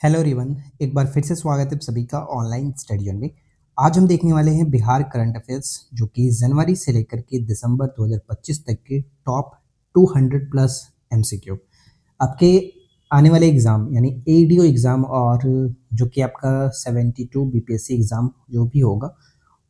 Hello everyone, एक बार फिर से स्वागत है सभी का ऑनलाइन स्टडी में। आज हम देखने वाले हैं बिहार करंट अफेयर्स, जो कि जनवरी से लेकर के दिसंबर 2025 तक के टॉप 200 प्लस एमसीक्यू आपके आने वाले एग्ज़ाम यानी एडीओ एग्ज़ाम और जो कि आपका 72 बीपीएससी एग्ज़ाम जो भी होगा,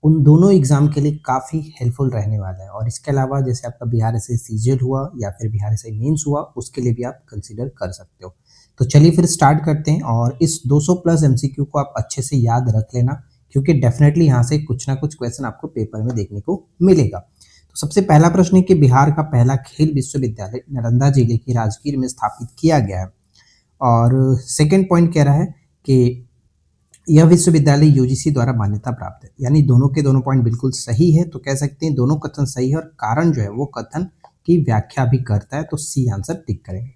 उन दोनों एग्ज़ाम के लिए काफ़ी हेल्पफुल रहने वाला है। और इसके अलावा जैसे आपका बिहार एसआई सीजीएल हुआ या फिर बिहार एसआई मेंस हुआ, उसके लिए भी आप कंसीडर कर सकते हो। तो चलिए फिर स्टार्ट करते हैं और इस 200 प्लस एमसीक्यू को आप अच्छे से याद रख लेना, क्योंकि डेफिनेटली यहाँ से कुछ ना कुछ क्वेश्चन आपको पेपर में देखने को मिलेगा। तो सबसे पहला प्रश्न है कि बिहार का पहला खेल विश्वविद्यालय नालंदा जिले के राजगीर में स्थापित किया गया है। और सेकेंड पॉइंट कह रहा है कि यह विश्वविद्यालय यूजीसी द्वारा मान्यता प्राप्त है। यानी दोनों के दोनों पॉइंट बिल्कुल सही है, तो कह सकते हैं दोनों कथन सही है और कारण जो है वो कथन की व्याख्या भी करता है, तो सी आंसर टिक करेंगे।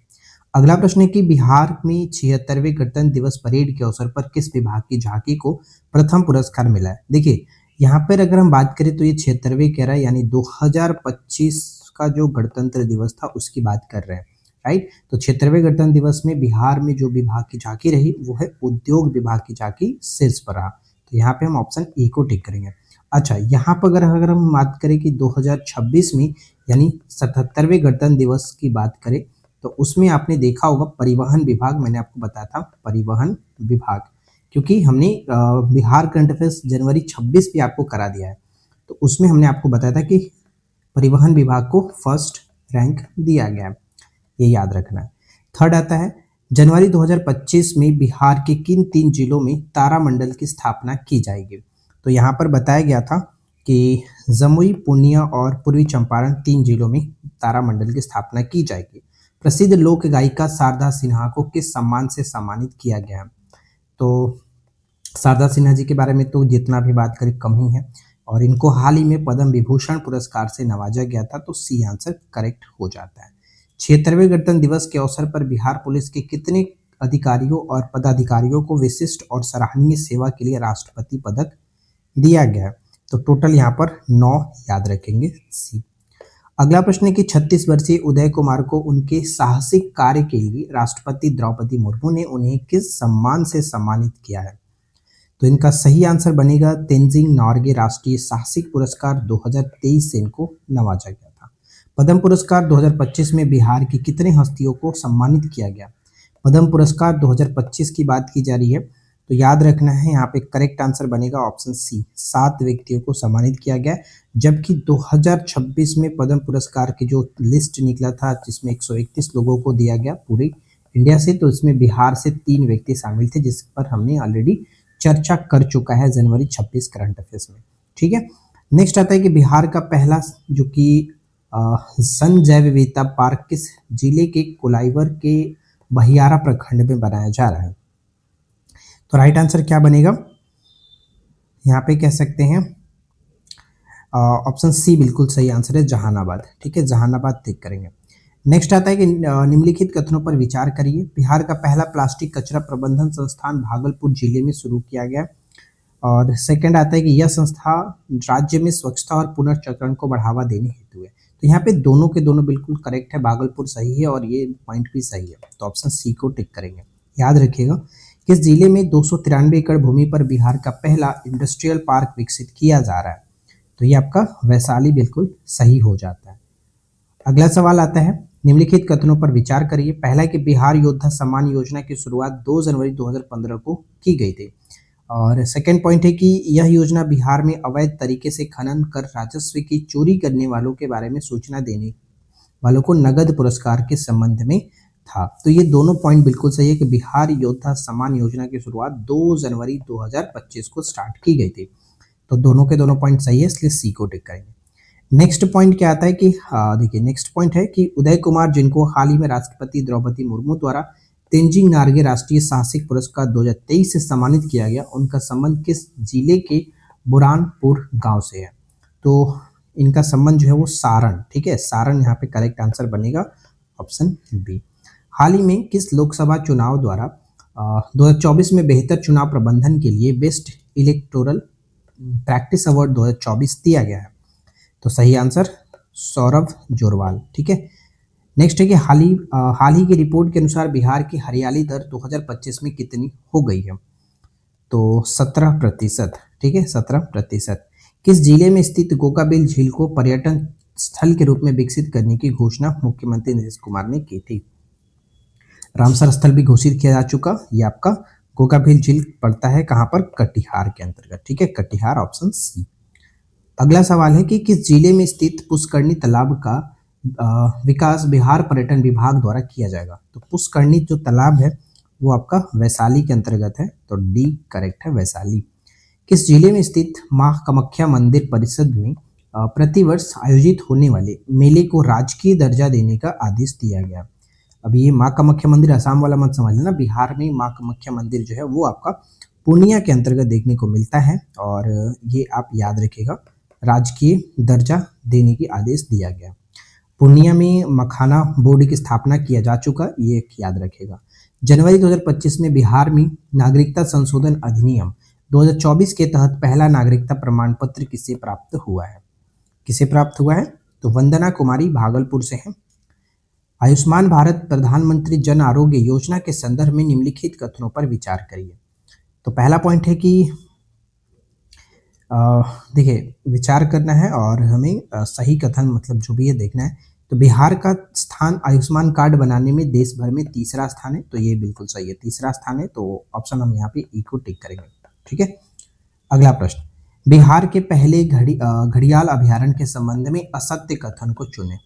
अगला प्रश्न है कि बिहार में 76वें गणतंत्र दिवस परेड के अवसर पर किस विभाग की झांकी को प्रथम पुरस्कार मिला है। देखिए यहाँ पर अगर हम बात करें तो ये 76वें कह रहा है, यानी 2025 का जो गणतंत्र दिवस था उसकी बात कर रहे हैं, राइट। तो 76वें गणतंत्र दिवस में बिहार में जो विभाग की झांकी रही वो है उद्योग विभाग की झांकी शीर्ष पर रहा। तो यहाँ पे हम ऑप्शन ए को टिक करेंगे। अच्छा, यहाँ पर अगर हम बात करें कि 2026 में यानी 77वें गणतंत्र दिवस की बात करें तो उसमें आपने देखा होगा परिवहन विभाग, मैंने आपको बताया था परिवहन विभाग, क्योंकि हमने बिहार करंट अफेयर्स जनवरी 26 भी आपको करा दिया है, तो उसमें हमने आपको बताया था कि परिवहन विभाग को फर्स्ट रैंक दिया गया है, ये याद रखना है। थर्ड आता है जनवरी 2025 में बिहार के किन 3 जिलों में तारामंडल की स्थापना की जाएगी। तो यहाँ पर बताया गया था कि जमुई, पूर्णिया और पूर्वी चंपारण 3 जिलों में तारामंडल की स्थापना की जाएगी। प्रसिद्ध लोक गायिका शारदा सिन्हा को किस सम्मान से सम्मानित किया गया है। तो शारदा सिन्हा जी के बारे में तो जितना भी बात करें कम ही है, और इनको हाल ही में पद्म विभूषण पुरस्कार से नवाजा गया था, तो सी आंसर करेक्ट हो जाता है। 76वें गणतंत्र दिवस के अवसर पर बिहार पुलिस के कितने अधिकारियों और पदाधिकारियों को विशिष्ट और सराहनीय सेवा के लिए राष्ट्रपति पदक दिया गया है। तो टोटल यहाँ पर 9 याद रखेंगे, सी। अगला प्रश्न है कि 36 वर्षीय उदय कुमार को उनके साहसिक कार्य के लिए राष्ट्रपति द्रौपदी मुर्मू ने उन्हें किस सम्मान से सम्मानित किया है। तो इनका सही आंसर बनेगा तेंजिंग नॉर्गे राष्ट्रीय साहसिक पुरस्कार 2023 से इनको नवाजा गया था। पद्म पुरस्कार 2025 में बिहार की कितने हस्तियों को सम्मानित किया गया। पद्म पुरस्कार 2025 की बात की जा रही है, तो याद रखना है यहाँ पे करेक्ट आंसर बनेगा ऑप्शन सी, 7 व्यक्तियों को सम्मानित किया गया। जबकि 2026 में पद्म पुरस्कार की जो लिस्ट निकला था जिसमें 131 लोगों को दिया गया पूरे इंडिया से, तो इसमें बिहार से 3 व्यक्ति शामिल थे, जिस पर हमने ऑलरेडी चर्चा कर चुका है जनवरी 26 करंट अफेयर्स में, ठीक है। नेक्स्ट आता है कि बिहार का पहला जो कि सन जैव विविधता पार्क किस जिले के कोलाइवर के बहियारा प्रखंड में बनाया जा रहा है। तो राइट आंसर क्या बनेगा, यहाँ पे कह सकते हैं ऑप्शन सी बिल्कुल सही आंसर है, जहानाबाद, ठीक है, जहानाबाद टिक करेंगे। नेक्स्ट आता है कि निम्नलिखित कथनों पर विचार करिए। बिहार का पहला प्लास्टिक कचरा प्रबंधन संस्थान भागलपुर जिले में शुरू किया गया। और सेकंड आता है कि यह संस्था राज्य में स्वच्छता और पुनर्चक्रण को बढ़ावा देने हेतु है। तो यहाँ पे दोनों के दोनों बिल्कुल करेक्ट है, भागलपुर सही है और ये पॉइंट भी सही है, तो ऑप्शन सी को टिक करेंगे। याद रखिएगा किस जिले में 293 एकड़ भूमि पर बिहार का पहला इंडस्ट्रियल पार्क विकसित किया जा रहा है। तो ये आपका वैशाली बिल्कुल सही हो जाता है। अगला सवाल आता है निम्नलिखित कथनों पर विचार करिए। पहला कि बिहार योद्धा सम्मान योजना की शुरुआत 2 जनवरी 2015 को की गई थी। और सेकेंड पॉइंट है कि यह योजना बिहार में अवैध तरीके से खनन कर राजस्व की चोरी करने वालों के बारे में सूचना देने वालों को नगद पुरस्कार के संबंध में था। तो ये दोनों पॉइंट बिल्कुल सही है कि बिहार योद्धा सम्मान योजना की शुरुआत 2 जनवरी 2025 को स्टार्ट की गई थी। तो दोनों के दोनों पॉइंट सही है, इसलिए सी को टिक करेंगे। नेक्स्ट पॉइंट क्या आता है कि देखिए नेक्स्ट पॉइंट है कि उदय कुमार जिनको हाल ही में राष्ट्रपति द्रौपदी मुर्मू द्वारा तेंजिंग नार्गे राष्ट्रीय साहसिक पुरस्कार 2023 से सम्मानित किया गया, उनका संबंध किस जिले के बुरहानपुर गांव से है। तो इनका संबंध जो है वो सारण, ठीक है, सारण यहाँ पे करेक्ट आंसर बनेगा ऑप्शन बी। हाल ही में किस लोकसभा चुनाव द्वारा 2024 में बेहतर चुनाव प्रबंधन के लिए बेस्ट इलेक्टोरल प्रैक्टिस अवार्ड 2024 दिया गया है। तो सही आंसर सौरभ जोरवाल, ठीक है। नेक्स्ट है कि हाल ही की रिपोर्ट के अनुसार बिहार की हरियाली दर 2025 में कितनी हो गई है? तो 17%। ठीक है, 17%। किस जिले में स्थित गोकाबिल झील को पर्यटन स्थल के रूप में विकसित करने की घोषणा मुख्यमंत्री नीतीश कुमार ने की थी? रामसर स्थल भी घोषित किया जा चुका। ये आपका गोकाबिल झील पड़ता है कहाँ पर? कटिहार के अंतर्गत। ठीक है, कटिहार, ऑप्शन सी। अगला सवाल है कि किस जिले में स्थित पुष्करणी तालाब का विकास बिहार पर्यटन विभाग द्वारा किया जाएगा? तो पुष्करणी जो तालाब है वो आपका वैशाली के अंतर्गत है, तो डी करेक्ट है, वैशाली। किस जिले में स्थित मां कामाख्या मंदिर परिषद में प्रतिवर्ष आयोजित होने वाले मेले को राजकीय दर्जा देने का आदेश दिया गया? अभी ये मां कामाख्या मंदिर असम वाला मत समझ लेना, बिहार में मां कामाख्या मंदिर जो है वो आपका पूर्णिया के अंतर्गत देखने को मिलता है, और ये आप याद रखिएगा, राजकीय दर्जा देने की आदेश दिया गया। पूर्णिया में मखाना बोर्ड की स्थापना किया जा चुका, ये याद रखेगा। जनवरी 2025 में बिहार में नागरिकता संशोधन अधिनियम 2024 के तहत पहला नागरिकता प्रमाण पत्र किसे प्राप्त हुआ है? किसे प्राप्त हुआ है? तो वंदना कुमारी भागलपुर से है। आयुष्मान भारत प्रधानमंत्री जन आरोग्य योजना के संदर्भ में निम्नलिखित कथनों पर विचार करिए। तो पहला पॉइंट है कि देखिए, विचार करना है और हमें सही कथन मतलब जो भी है देखना है। तो बिहार का स्थान आयुष्मान कार्ड बनाने में देश भर में तीसरा स्थान है, तो ये बिल्कुल सही है, तीसरा स्थान है, तो ऑप्शन हम यहाँ पे ई को टिक करेंगे। ठीक है, अगला प्रश्न, बिहार के पहले घड़ियाल अभयारण्य के संबंध में असत्य कथन को चुने।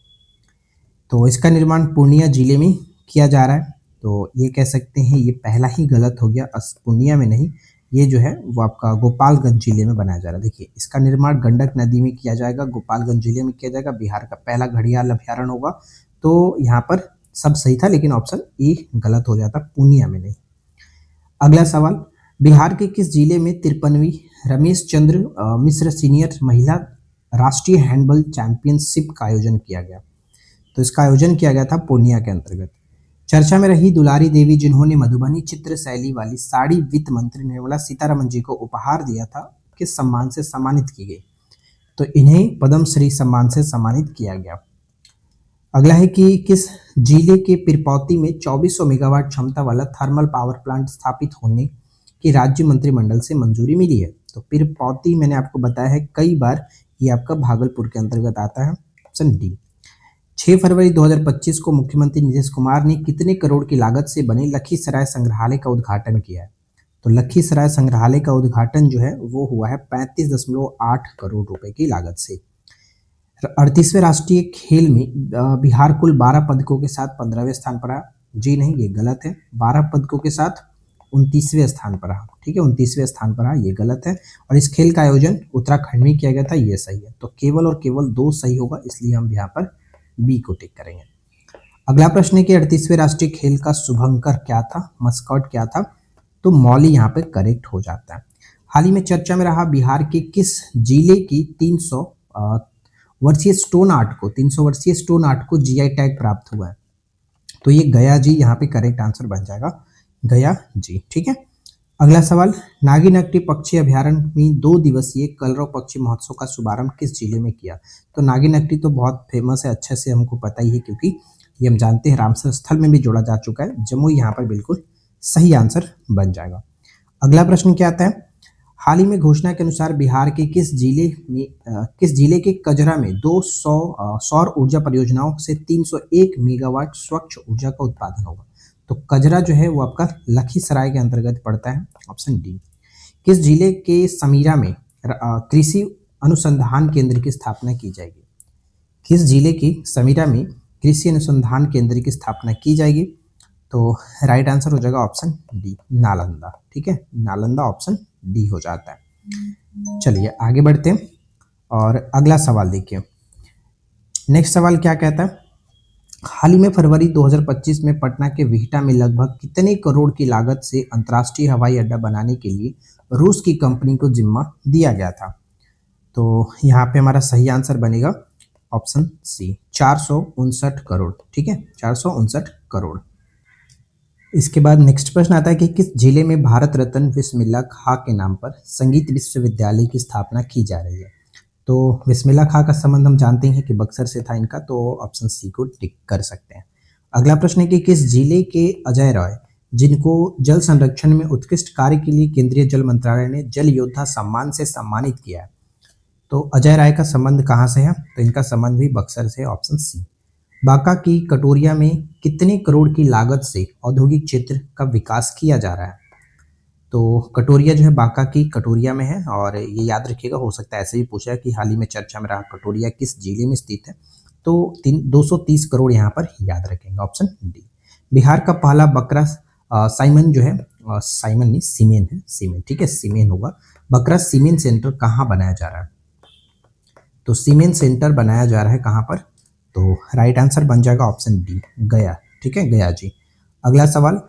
तो इसका निर्माण पूर्णिया जिले में किया जा रहा है, तो ये कह सकते हैं ये पहला ही गलत हो गया, पूर्णिया में नहीं, ये जो है वो आपका गोपालगंज जिले में बनाया जा रहा है। देखिए, इसका निर्माण गंडक नदी में किया जाएगा, गोपालगंज जिले में किया जाएगा, बिहार का पहला घड़ियाल अभयारण्य होगा। तो यहाँ पर सब सही था, लेकिन ऑप्शन ए गलत हो जाता, पूर्णिया में नहीं। अगला सवाल, बिहार के किस जिले में 53वीं रमेश चंद्र मिश्र सीनियर महिला राष्ट्रीय हैंडबॉल चैंपियनशिप का आयोजन किया गया? तो इसका आयोजन किया गया था पूर्णिया के अंतर्गत। चर्चा में रही दुलारी देवी, जिन्होंने मधुबनी चित्र शैली वाली साड़ी वित्त मंत्री निर्मला सीतारमन जी को उपहार दिया था, किस सम्मान से सम्मानित की गई? तो इन्हें पद्म श्री सम्मान से सम्मानित किया गया। अगला है कि किस जिले के पिरपौती में 2400 मेगावाट क्षमता वाला थर्मल पावर प्लांट स्थापित होने की राज्य मंत्रिमंडल से मंजूरी मिली है? तो पिरपौती मैंने आपको बताया है कई बार, ये आपका भागलपुर के अंतर्गत आता है, ऑप्शन डी। 6 फरवरी 2025 को मुख्यमंत्री नीतीश कुमार ने कितने करोड़ की लागत से बने लखीसराय संग्रहालय का उद्घाटन किया है? तो लखीसराय संग्रहालय का उद्घाटन जो है वो हुआ है 35.8 करोड़ रुपए की लागत से। 38वें राष्ट्रीय खेल में बिहार कुल 12 पदकों के साथ 15वें स्थान पर रहा। जी नहीं, ये गलत है, 12 पदकों के साथ 29वें स्थान पर रहा। ठीक है, 29वें स्थान पर रहा, ये गलत है। और इस खेल का आयोजन उत्तराखंड में किया गया था, ये सही है। तो केवल और केवल 2 सही होगा, इसलिए हम यहाँ पर बी को टिक करेंगे। अगला प्रश्न है कि 38वें राष्ट्रीय खेल का शुभंकर क्या था, मस्कॉट क्या था? तो मौली यहाँ पे करेक्ट हो जाता है। हाल ही में चर्चा में रहा बिहार के किस जिले की 300 वर्षीय स्टोन आर्ट को जीआई टैग प्राप्त हुआ है? तो ये गया जी यहाँ पे करेक्ट आंसर बन जाएगा, गया जी। ठीक है, अगला सवाल, नागिनट्टी पक्षी अभयारण्य में 2 दिवसीय कलरव पक्षी महोत्सव का शुभारंभ किस जिले में किया? तो नागिनट्टी तो बहुत फेमस है, अच्छे से हमको पता ही है, क्योंकि ये हम जानते हैं रामसर स्थल में भी जोड़ा जा चुका है। जमुई यहाँ पर बिल्कुल सही आंसर बन जाएगा। अगला प्रश्न क्या आता है, हाल ही में घोषणा के अनुसार बिहार के किस जिले के कजरा में 200 सौर ऊर्जा परियोजनाओं से 301 मेगावाट स्वच्छ ऊर्जा का उत्पादन होगा? तो कजरा जो है वो आपका लखीसराय के अंतर्गत पड़ता है, ऑप्शन डी। किस जिले के समीरा में कृषि अनुसंधान केंद्र की स्थापना की जाएगी? किस जिले की समीरा में कृषि अनुसंधान केंद्र की स्थापना की जाएगी? तो राइट आंसर हो जाएगा ऑप्शन डी, नालंदा। ठीक है, नालंदा ऑप्शन डी हो जाता है। चलिए आगे बढ़ते हैं और अगला सवाल देखिए। नेक्स्ट सवाल क्या कहता है, हाल ही में फरवरी 2025 में पटना के बिहटा में लगभग कितने करोड़ की लागत से अंतर्राष्ट्रीय हवाई अड्डा बनाने के लिए रूस की कंपनी को जिम्मा दिया गया था? तो यहाँ पे हमारा सही आंसर बनेगा ऑप्शन सी, 459 करोड़। ठीक है, 459 करोड़। इसके बाद नेक्स्ट प्रश्न आता है कि किस जिले में भारत रत्न बिस्मिल्लाह खां के नाम पर संगीत विश्वविद्यालय की स्थापना की जा रही है? तो बिस्मिल्लाह खां का संबंध हम जानते हैं कि बक्सर से था इनका, तो ऑप्शन सी को टिक कर सकते हैं। अगला प्रश्न है कि किस जिले के अजय रॉय, जिनको जल संरक्षण में उत्कृष्ट कार्य के लिए केंद्रीय जल मंत्रालय ने जल योद्धा सम्मान से सम्मानित किया है। तो अजय राय का संबंध कहाँ से है? तो इनका संबंध भी बक्सर से, ऑप्शन सी। बांका की कटोरिया में कितने करोड़ की लागत से औद्योगिक क्षेत्र का विकास किया जा रहा है? तो कटोरिया जो है बांका की कटोरिया में है, और ये याद रखिएगा, हो सकता है ऐसे भी पूछा है कि हाल ही में चर्चा में रहा कटोरिया किस जिले में स्थित है। तो 230 करोड़ यहाँ पर याद रखेंगे, ऑप्शन डी। बिहार का पहला बकरा साइमन जो है, साइमन नहीं सीमेन है, सीमेन, ठीक है, सीमेन होगा। बकरा सीमेन सेंटर कहाँ बनाया जा रहा है? तो सीमेन सेंटर बनाया जा रहा है कहाँ पर? तो राइट आंसर बन जाएगा ऑप्शन डी, गया, ठीक है, गया जी। अगला सवाल,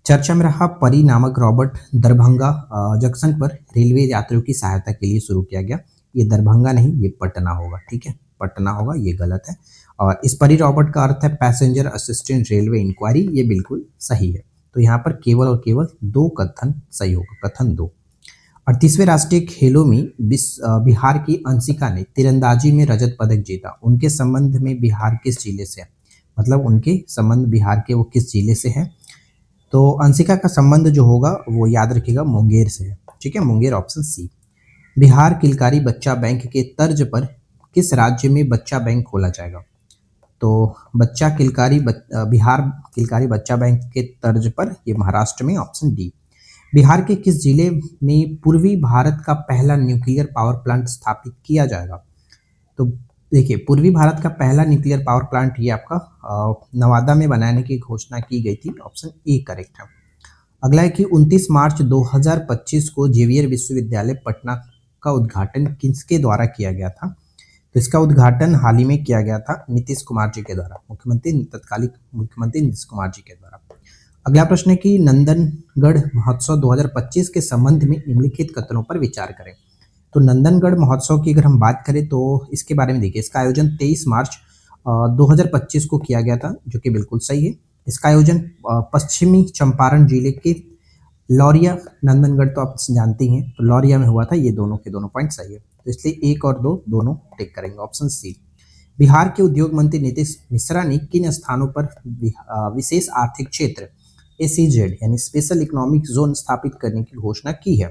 चर्चा में रहा परी नामक रॉबोट दरभंगा जंक्शन पर रेलवे यात्रियों की सहायता के लिए शुरू किया गया। ये दरभंगा नहीं, ये पटना होगा, ठीक है, पटना होगा, ये गलत है। और इस परी रॉबोट का अर्थ है पैसेंजर असिस्टेंट रेलवे इंक्वायरी, ये बिल्कुल सही है। तो यहाँ पर केवल और केवल दो कथन सही होगा, कथन दो। 38वें राष्ट्रीय खेलों में बिहार की अंशिका ने तीरंदाजी में रजत पदक जीता। उनके संबंध में बिहार किस जिले से है? मतलब उनके संबंध बिहार के वो किस जिले से है? तो अंशिका का संबंध जो होगा वो याद रखिएगा मुंगेर से है, ठीक है, मुंगेर, ऑप्शन सी। बिहार किलकारी बच्चा बैंक के तर्ज पर किस राज्य में बच्चा बैंक खोला जाएगा? तो बिहार किलकारी बच्चा बैंक के तर्ज पर ये महाराष्ट्र में, ऑप्शन डी। बिहार के किस जिले में पूर्वी भारत का पहला न्यूक्लियर पावर प्लांट स्थापित किया जाएगा? तो देखिए, पूर्वी भारत का पहला न्यूक्लियर पावर प्लांट ये आपका नवादा में बनाने की घोषणा की गई थी, ऑप्शन ए करेक्ट है। अगला है कि 29 मार्च 2025 को जेवियर विश्वविद्यालय पटना का उद्घाटन किसके द्वारा किया गया था? तो इसका उद्घाटन हाल ही में किया गया था नीतीश कुमार जी के द्वारा, तत्कालिक मुख्यमंत्री नीतीश कुमार जी के द्वारा। अगला प्रश्न है कि नंदनगढ़ महोत्सव 2025 के संबंध में निम्नलिखित कथनों पर विचार करें। तो नंदनगढ़ महोत्सव की अगर हम बात करें तो इसके बारे में देखिए, इसका आयोजन 23 मार्च 2025 को किया गया था, जो कि बिल्कुल सही है। इसका आयोजन पश्चिमी चंपारण जिले के लौरिया, नंदनगढ़ तो आप जानते हैं, तो लौरिया में हुआ था। ये दोनों के दोनों पॉइंट सही है, तो इसलिए एक और दो दोनों टिक करेंगे, ऑप्शन सी। बिहार के उद्योग मंत्री नीतीश मिश्रा ने किन स्थानों पर विशेष आर्थिक क्षेत्र एसीजेड यानी स्पेशल इकोनॉमिक जोन स्थापित करने की घोषणा की है?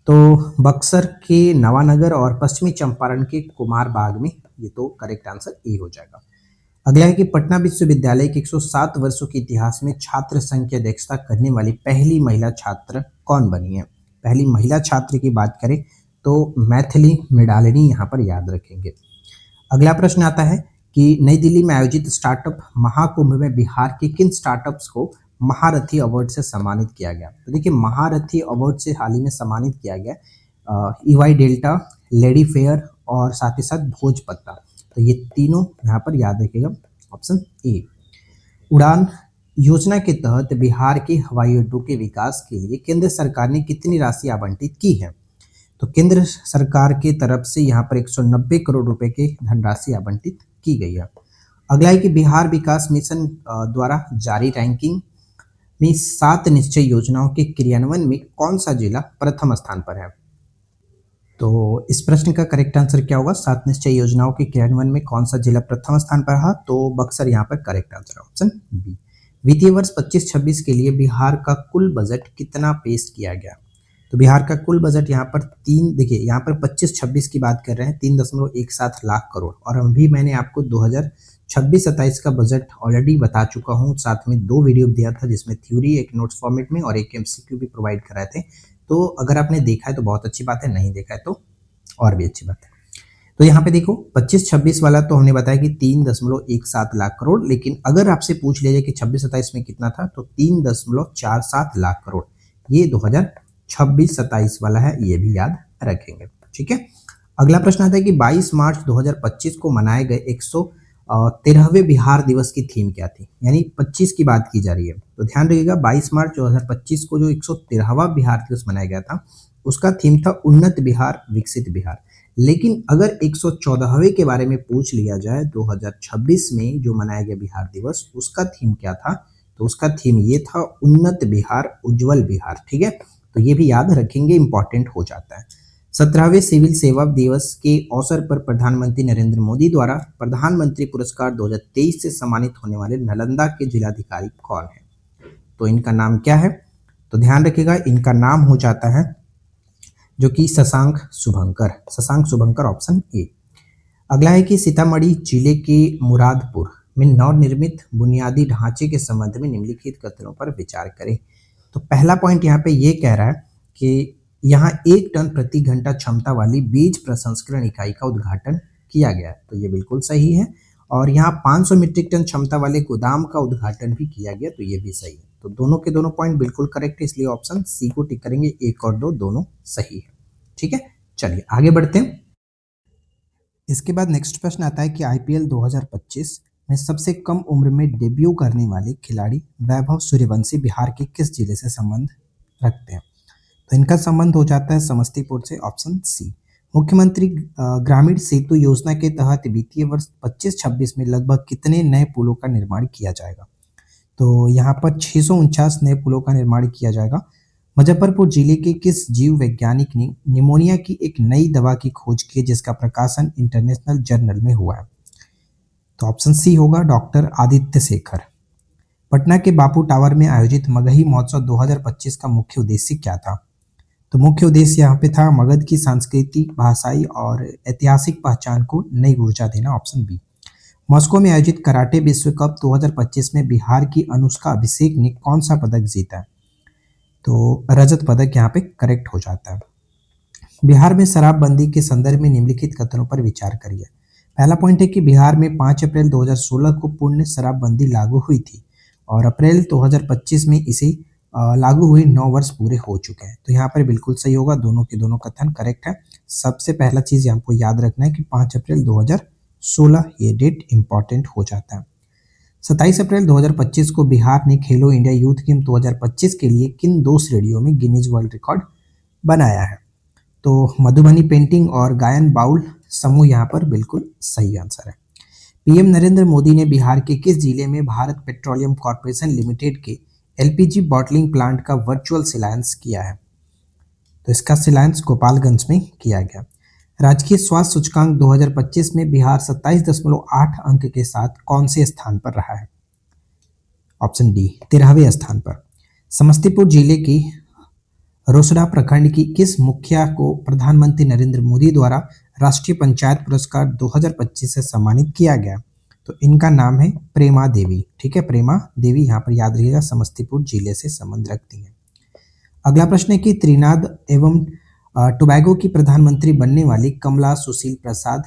तो बक्सर के नवानगर और पश्चिमी चंपारण के कुमार बाग में, ये तो करेक्ट आंसर ए हो जाएगा। अगला है कि पटना विश्वविद्यालय के 107 वर्षों के इतिहास में छात्र संघ की अध्यक्षता करने वाली पहली महिला छात्र कौन बनी है? पहली महिला छात्र की बात करें तो मैथिली मृणालिनी यहाँ पर याद रखेंगे। अगला प्रश्न आता है कि नई दिल्ली में आयोजित स्टार्टअप महाकुंभ में बिहार के किन स्टार्टअप्स को महारथी अवार्ड से सम्मानित किया गया? तो देखिए, महारथी अवार्ड से हाल ही में सम्मानित किया गया ईवाई डेल्टा, लेडी फेयर और साथ ही साथ भोजपत्ता। तो ये तीनों यहाँ पर याद रखिएगा, ऑप्शन ए। उड़ान योजना के तहत बिहार के हवाई अड्डों के विकास के लिए केंद्र सरकार ने कितनी राशि आवंटित की है? तो केंद्र सरकार के तरफ से यहाँ पर 190 करोड़ रुपए की धनराशि आवंटित की गई है। अगला है कि बिहार विकास मिशन द्वारा जारी रैंकिंग में 7 निश्चय योजनाओं के क्रियान्वयन में कौन सा जिला प्रथम स्थान पर है? तो इस प्रश्न का करेक्ट आंसर क्या होगा? 7 निश्चय योजनाओं के क्रियान्वयन में कौन सा जिला प्रथम स्थान पर रहा? तो बक्सर यहाँ पर करेक्ट आंसर है, ऑप्शन बी। वित्तीय वर्ष 25-26 के लिए बिहार का कुल बजट कितना पेश किया गया? तो बिहार का कुल बजट यहाँ पर देखिए, यहाँ पर 25-26 की बात कर रहे हैं, 3.17 लाख करोड़। और अभी मैंने आपको 2026-27 का बजट ऑलरेडी बता चुका हूँ, साथ में 2 वीडियो दिया था जिसमें थ्योरी एक नोट्स फॉर्मेट में और एक एमसीक्यू भी प्रोवाइड कराए थे। तो अगर आपने देखा है तो बहुत अच्छी बात है, नहीं देखा है तो और भी अच्छी बात है। तो यहाँ पे देखो 25-26 वाला तो हमने बताया कि 3.17 लाख करोड़, लेकिन अगर आपसे पूछ लिया जाए कि 26-27 में कितना था तो 3.47 लाख करोड़, ये 2026-27 वाला है, ये भी याद रखेंगे, ठीक है। अगला प्रश्न आता है कि 22 मार्च 2025 को मनाए गए 113वें बिहार दिवस की थीम क्या थी? यानी 25 की बात की जा रही है, तो ध्यान रखिएगा 22 मार्च 2025 को जो 113वां बिहार दिवस मनाया गया था उसका थीम था उन्नत बिहार विकसित बिहार। लेकिन अगर 114वें के बारे में पूछ लिया जाए 2026 में जो मनाया गया बिहार दिवस, उसका थीम क्या था? तो उसका थीम ये था उन्नत बिहार उज्जवल बिहार, ठीक है। तो ये भी याद रखेंगे, इंपॉर्टेंट हो जाता है। 17वें सिविल सेवा दिवस के अवसर पर प्रधानमंत्री नरेंद्र मोदी द्वारा प्रधानमंत्री पुरस्कार 2023 से सम्मानित होने वाले नालंदा के जिलाधिकारी कौन है? तो इनका नाम क्या है? तो ध्यान रखिएगा, इनका नाम हो जाता है जो कि शशांक शुभंकर ऑप्शन ए। अगला है कि सीतामढ़ी जिले के मुरादपुर में नवनिर्मित बुनियादी ढांचे के संबंध में निम्नलिखित कथनों पर विचार करें। तो पहला पॉइंट यहाँ पे ये कह रहा है कि यहाँ 1 टन प्रति घंटा क्षमता वाली बीज प्रसंस्करण इकाई का उद्घाटन किया गया, तो ये बिल्कुल सही है। और यहाँ 500 मीट्रिक टन क्षमता वाले गोदाम का उद्घाटन भी किया गया, तो ये भी सही है। तो दोनों के दोनों पॉइंट बिल्कुल करेक्ट है, इसलिए ऑप्शन सी को टिक करेंगे। 1 और 2 दोनों सही है। ठीक है, चलिए आगे बढ़ते हैं। इसके बाद नेक्स्ट प्रश्न आता है कि आईपीएल 2025 में सबसे कम उम्र में डेब्यू करने वाले खिलाड़ी वैभव सूर्यवंशी बिहार के किस जिले से संबंध रखते हैं? तो इनका संबंध हो जाता है समस्तीपुर से, ऑप्शन सी। मुख्यमंत्री ग्रामीण सेतु योजना के तहत वित्तीय वर्ष 25-26 में लगभग कितने नए पुलों का निर्माण किया जाएगा? तो यहाँ पर 649 नए पुलों का निर्माण किया जाएगा। मुजफ्फरपुर जिले के किस जीव वैज्ञानिक ने निमोनिया की एक नई दवा की खोज की जिसका प्रकाशन इंटरनेशनल जर्नल में हुआ है? तो ऑप्शन सी होगा डॉक्टर आदित्य शेखर। पटना के बापू टावर में आयोजित मगही महोत्सव 2025 का मुख्य उद्देश्य क्या था? तो मुख्य उद्देश्य यहाँ पे था मगध की सांस्कृतिक, भाषाई और ऐतिहासिक पहचान को नई ऊर्जा देना, ऑप्शन बी। मॉस्को में आयोजित कराटे विश्व कप 2025 में बिहार की अनुष्का अभिषेक ने कौन सा पदक जीता? तो रजत पदक यहाँ पे करेक्ट हो जाता है। बिहार में शराबबंदी के संदर्भ में निम्नलिखित कथनों पर विचार करिए। पहला पॉइंट है कि बिहार में 5 अप्रैल 2016 को पूर्ण शराबबंदी लागू हुई थी और अप्रैल 2025 में इसे लागू हुए 9 वर्ष पूरे हो चुके हैं, तो यहाँ पर बिल्कुल सही होगा। दोनों के दोनों कथन करेक्ट है। सबसे पहला चीज़ आपको याद रखना है कि 5 अप्रैल 2016 ये डेट इंपॉर्टेंट हो जाता है। 27 अप्रैल 2025 को बिहार ने खेलो इंडिया यूथ गेम 2025 के लिए किन 2 श्रेणियों में गिनीज वर्ल्ड रिकॉर्ड बनाया है? तो मधुबनी पेंटिंग और गायन बाउल समूह यहाँ पर बिल्कुल सही आंसर है। पीएम नरेंद्र मोदी ने बिहार के किस जिले में भारत पेट्रोलियम कॉर्पोरेशन लिमिटेड के एलपीजी बॉटलिंग प्लांट का वर्चुअल शिलान्यास किया है? तो इसका शिलान्यास गोपालगंज में किया गया। राजकीय स्वास्थ्य सूचकांक 2025 में बिहार 27.8 अंक के साथ कौन से स्थान पर रहा है? ऑप्शन डी 13वें स्थान पर। समस्तीपुर जिले की रोसड़ा प्रखंड की किस मुखिया को प्रधानमंत्री नरेंद्र मोदी द्वारा राष्ट्रीय पंचायत पुरस्कार 2025 से सम्मानित किया गया? तो इनका नाम है प्रेमा देवी। ठीक है, प्रेमा देवी यहाँ पर याद रखिएगा, समस्तीपुर जिले से संबंध रखती हैं। अगला प्रश्न है कि त्रिनाद एवं टोबैगो की प्रधानमंत्री बनने वाली कमला सुशील प्रसाद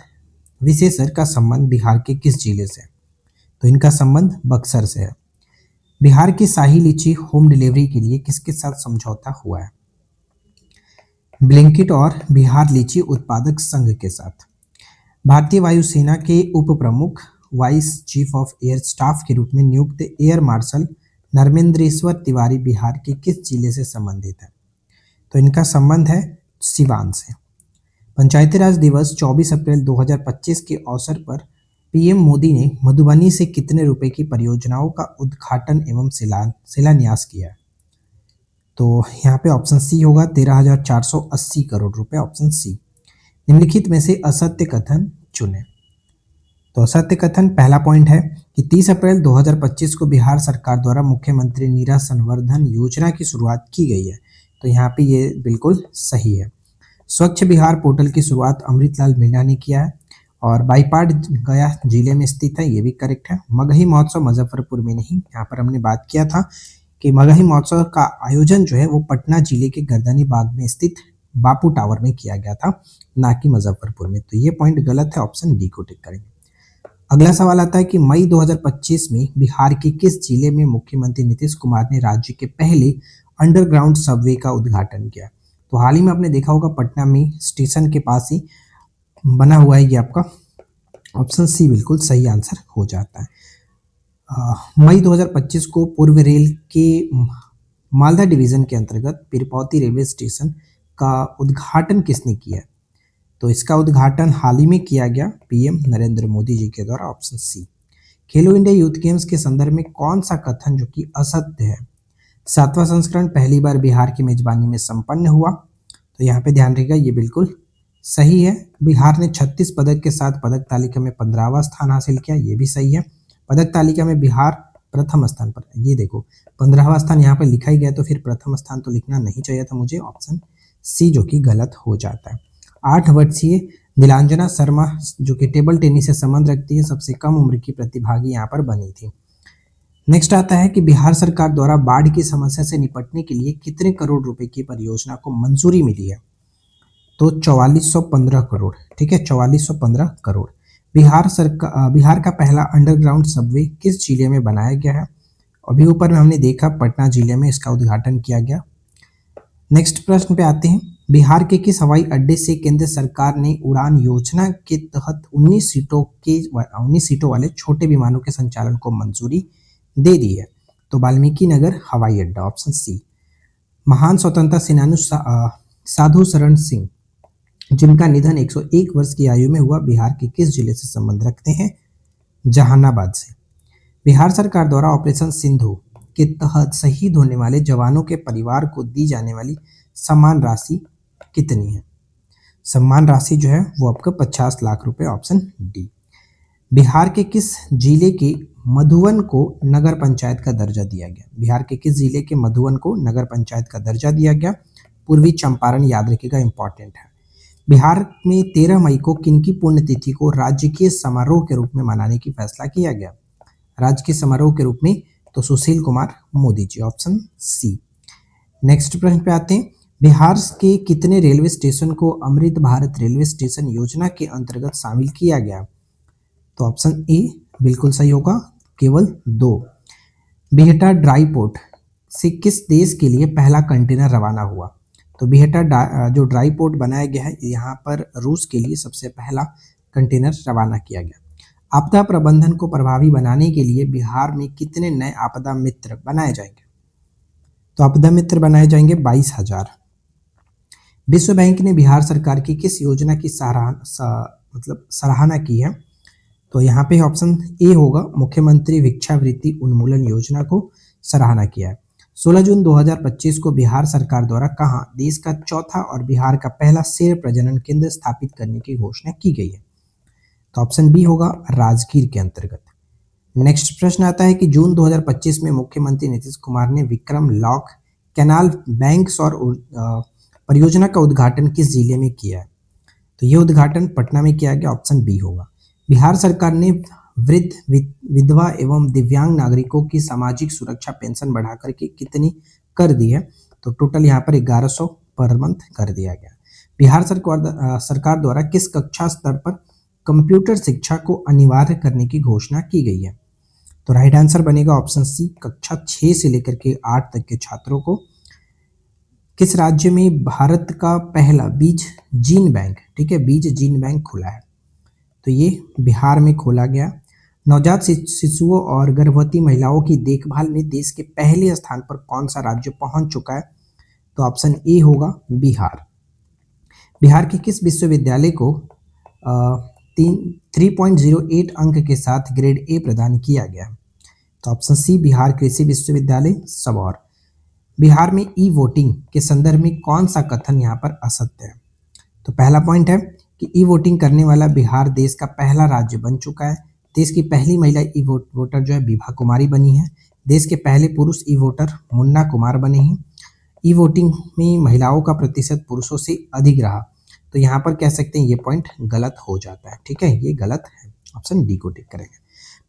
विशेषर का संबंध बिहार के किस जिले से? तो इनका संबंध बक्सर से है। बिहार की शाही लीची होम डिलीवरी के लिए किसके साथ समझौता हुआ है? ब्लिंकिट और बिहार लीची उत्पादक संघ के साथ। भारतीय वायुसेना के उप प्रमुख vice chief of air staff के रूप में नियुक्त एयर मार्शल नर्मेंद्रेश्वर तिवारी बिहार के किस जिले से संबंधित है? तो इनका संबंध है सिवान से। पंचायती राज दिवस 24 अप्रैल 2025 के अवसर पर पीएम मोदी ने मधुबनी से कितने रुपए की परियोजनाओं का उद्घाटन एवं शिलान्यास किया? तो यहाँ पे ऑप्शन सी होगा 13,480 करोड़ रुपए, ऑप्शन सी। निम्नलिखित में से असत्य कथन चुने। तो असत्य कथन पहला पॉइंट है कि 30 अप्रैल 2025 को बिहार सरकार द्वारा मुख्यमंत्री नीरा संवर्धन योजना की शुरुआत की गई है, तो यहाँ पे ये बिल्कुल सही है। स्वच्छ बिहार पोर्टल की शुरुआत अमृतलाल मीणा ने किया है और बाईपाड गया जिले में स्थित है, ये भी करेक्ट है। मगही महोत्सव मुजफ्फरपुर में नहीं, यहाँ पर हमने बात किया था कि मगही महोत्सव का आयोजन जो है वो पटना जिले के गर्दनी बाग में स्थित बापू टावर में किया गया था, ना कि मुजफ्फरपुर में, तो ये पॉइंट गलत है, ऑप्शन डी को टिक करेंगे। अगला सवाल आता है कि मई 2025 में बिहार के किस जिले में मुख्यमंत्री नीतीश कुमार ने राज्य के पहले अंडरग्राउंड सबवे का उद्घाटन किया? तो हाल ही में आपने देखा होगा पटना में स्टेशन के पास ही बना हुआ है ये आपका, ऑप्शन सी बिल्कुल सही आंसर हो जाता है। मई 2025 को पूर्व रेल के मालदा डिवीजन के अंतर्गत पीरपौती रेलवे स्टेशन का उद्घाटन किसने किया? तो इसका उद्घाटन हाल ही में किया गया पीएम नरेंद्र मोदी जी के द्वारा, ऑप्शन सी। खेलो इंडिया यूथ गेम्स के संदर्भ में कौन सा कथन जो कि असत्य है? 7वां संस्करण पहली बार बिहार की मेजबानी में संपन्न हुआ, तो यहाँ पे ध्यान रखिएगा ये बिल्कुल सही है। बिहार ने 36 पदक के साथ पदक तालिका में 15वां स्थान हासिल किया, ये भी सही है। पदक तालिका में बिहार प्रथम स्थान पर है। ये देखो 15वां स्थान यहाँ पर लिखा ही गया, तो फिर प्रथम स्थान तो लिखना नहीं चाहिए था मुझे, ऑप्शन सी जो कि गलत हो जाता है। 8 वर्षीय नीलांजना शर्मा जो कि टेबल टेनिस से संबंध रखती है, सबसे कम उम्र की प्रतिभागी यहाँ पर बनी थी। नेक्स्ट आता है कि बिहार सरकार द्वारा बाढ़ की समस्या से निपटने के लिए कितने करोड़ रुपए की परियोजना को मंजूरी मिली है? तो 4415 करोड़। ठीक है, 4415 करोड़। बिहार का पहला अंडरग्राउंड सबवे किस जिले में बनाया गया है? अभी ऊपर में हमने देखा पटना जिले में इसका उद्घाटन किया गया। नेक्स्ट प्रश्न पे आते हैं। बिहार के किस हवाई अड्डे से केंद्र सरकार ने उड़ान योजना के तहत 19 सीटों वाले छोटे विमानों के संचालन को मंजूरी दे दी है? तो वाल्मीकि नगर हवाई अड्डा, ऑप्शन सी। महान स्वतंत्रता सेनानी साधु शरण सिंह जिनका निधन 101 वर्ष की आयु में हुआ, बिहार के किस जिले से संबंध रखते हैं? जहानाबाद से। बिहार सरकार द्वारा ऑपरेशन सिंधु के तहत शहीद होने वाले जवानों के परिवार को दी जाने वाली सम्मान राशि कितनी है? सम्मान राशि जो है वो आपका 50 लाख रुपए, ऑप्शन डी। बिहार के किस जिले के मधुवन को नगर पंचायत का दर्जा दिया गया? बिहार के किस जिले के मधुवन को नगर पंचायत का दर्जा दिया गया? पूर्वी चंपारण, याद रखिएगा, इंपॉर्टेंट है। बिहार में 13 मई को किनकी पुण्यतिथि को राजकीय समारोह के रूप में मनाने की फैसला किया गया? राजकीय समारोह के रूप में तो Sushil Kumar Modi ji, option C. Next प्रश्न पे आते हैं। बिहार के कितने रेलवे स्टेशन को अमृत भारत रेलवे स्टेशन योजना के अंतर्गत शामिल किया गया? तो ऑप्शन ए बिल्कुल सही होगा, केवल 2। बिहटा ड्राई पोर्ट से किस देश के लिए पहला कंटेनर रवाना हुआ? तो बिहटा जो ड्राई पोर्ट बनाया गया है, यहाँ पर रूस के लिए सबसे पहला कंटेनर रवाना किया गया। आपदा प्रबंधन को प्रभावी बनाने के लिए बिहार में कितने नए आपदा मित्र बनाए जाएंगे? तो आपदा मित्र बनाए जाएंगे 22,000। विश्व बैंक ने बिहार सरकार की किस योजना की सराहना की है? तो यहाँ पे ऑप्शन ए होगा, मुख्यमंत्री भिक्षावृत्ति उन्मूलन योजना को सराहना किया है। 16 जून 2025 को बिहार सरकार द्वारा कहाँ देश का चौथा और बिहार का पहला शेर प्रजनन केंद्र स्थापित करने की घोषणा की गई है? तो ऑप्शन बी होगा, राजगीर के अंतर्गत। नेक्स्ट प्रश्न आता है कि जून 2025 में मुख्यमंत्री नीतीश कुमार ने विक्रम लॉक कैनाल बैंक सौर परियोजना का उद्घाटन किस जिले में किया है? तो ये उद्घाटन पटना में किया गया, ऑप्शन बी होगा। बिहार सरकार ने वृद्ध, विधवा एवं दिव्यांग नागरिकों की सामाजिक सुरक्षा पेंशन बढ़ाकर के कितनी कर दी है? तो टोटल यहाँ पर 1100 पर मंथ कर दिया गया। बिहार सरकार द्वारा किस कक्षा स्तर पर कंप्यूटर शिक्षा को अनिवार्य करने की घोषणा की गई है? तो राइट आंसर बनेगा ऑप्शन सी, कक्षा 6 से लेकर के 8 तक के छात्रों को। किस राज्य में भारत का पहला बीज जीन बैंक, ठीक है, बीज जीन बैंक खुला है? तो ये बिहार में खोला गया। नवजात शिशुओं और गर्भवती महिलाओं की देखभाल में देश के पहले स्थान पर कौन सा राज्य पहुंच चुका है? तो ऑप्शन ए होगा, बिहार। बिहार के किस विश्वविद्यालय को 3.08 अंक के साथ ग्रेड ए प्रदान किया गया? तो ऑप्शन सी, बिहार कृषि विश्वविद्यालय सबौर। बिहार में ई वोटिंग के संदर्भ में कौन सा कथन यहाँ पर असत्य है? तो पहला पॉइंट है कि ई वोटिंग करने वाला बिहार देश का पहला राज्य बन चुका है। देश की पहली महिला ई वोटर जो है विभा कुमारी बनी है। देश के पहले पुरुष ई वोटर मुन्ना कुमार बने हैं। ई वोटिंग में महिलाओं का प्रतिशत पुरुषों से अधिक रहा। तो यहाँ पर कह सकते हैं ये पॉइंट गलत हो जाता है, ठीक है, ये गलत है, ऑप्शन डी को टिक करेंगे।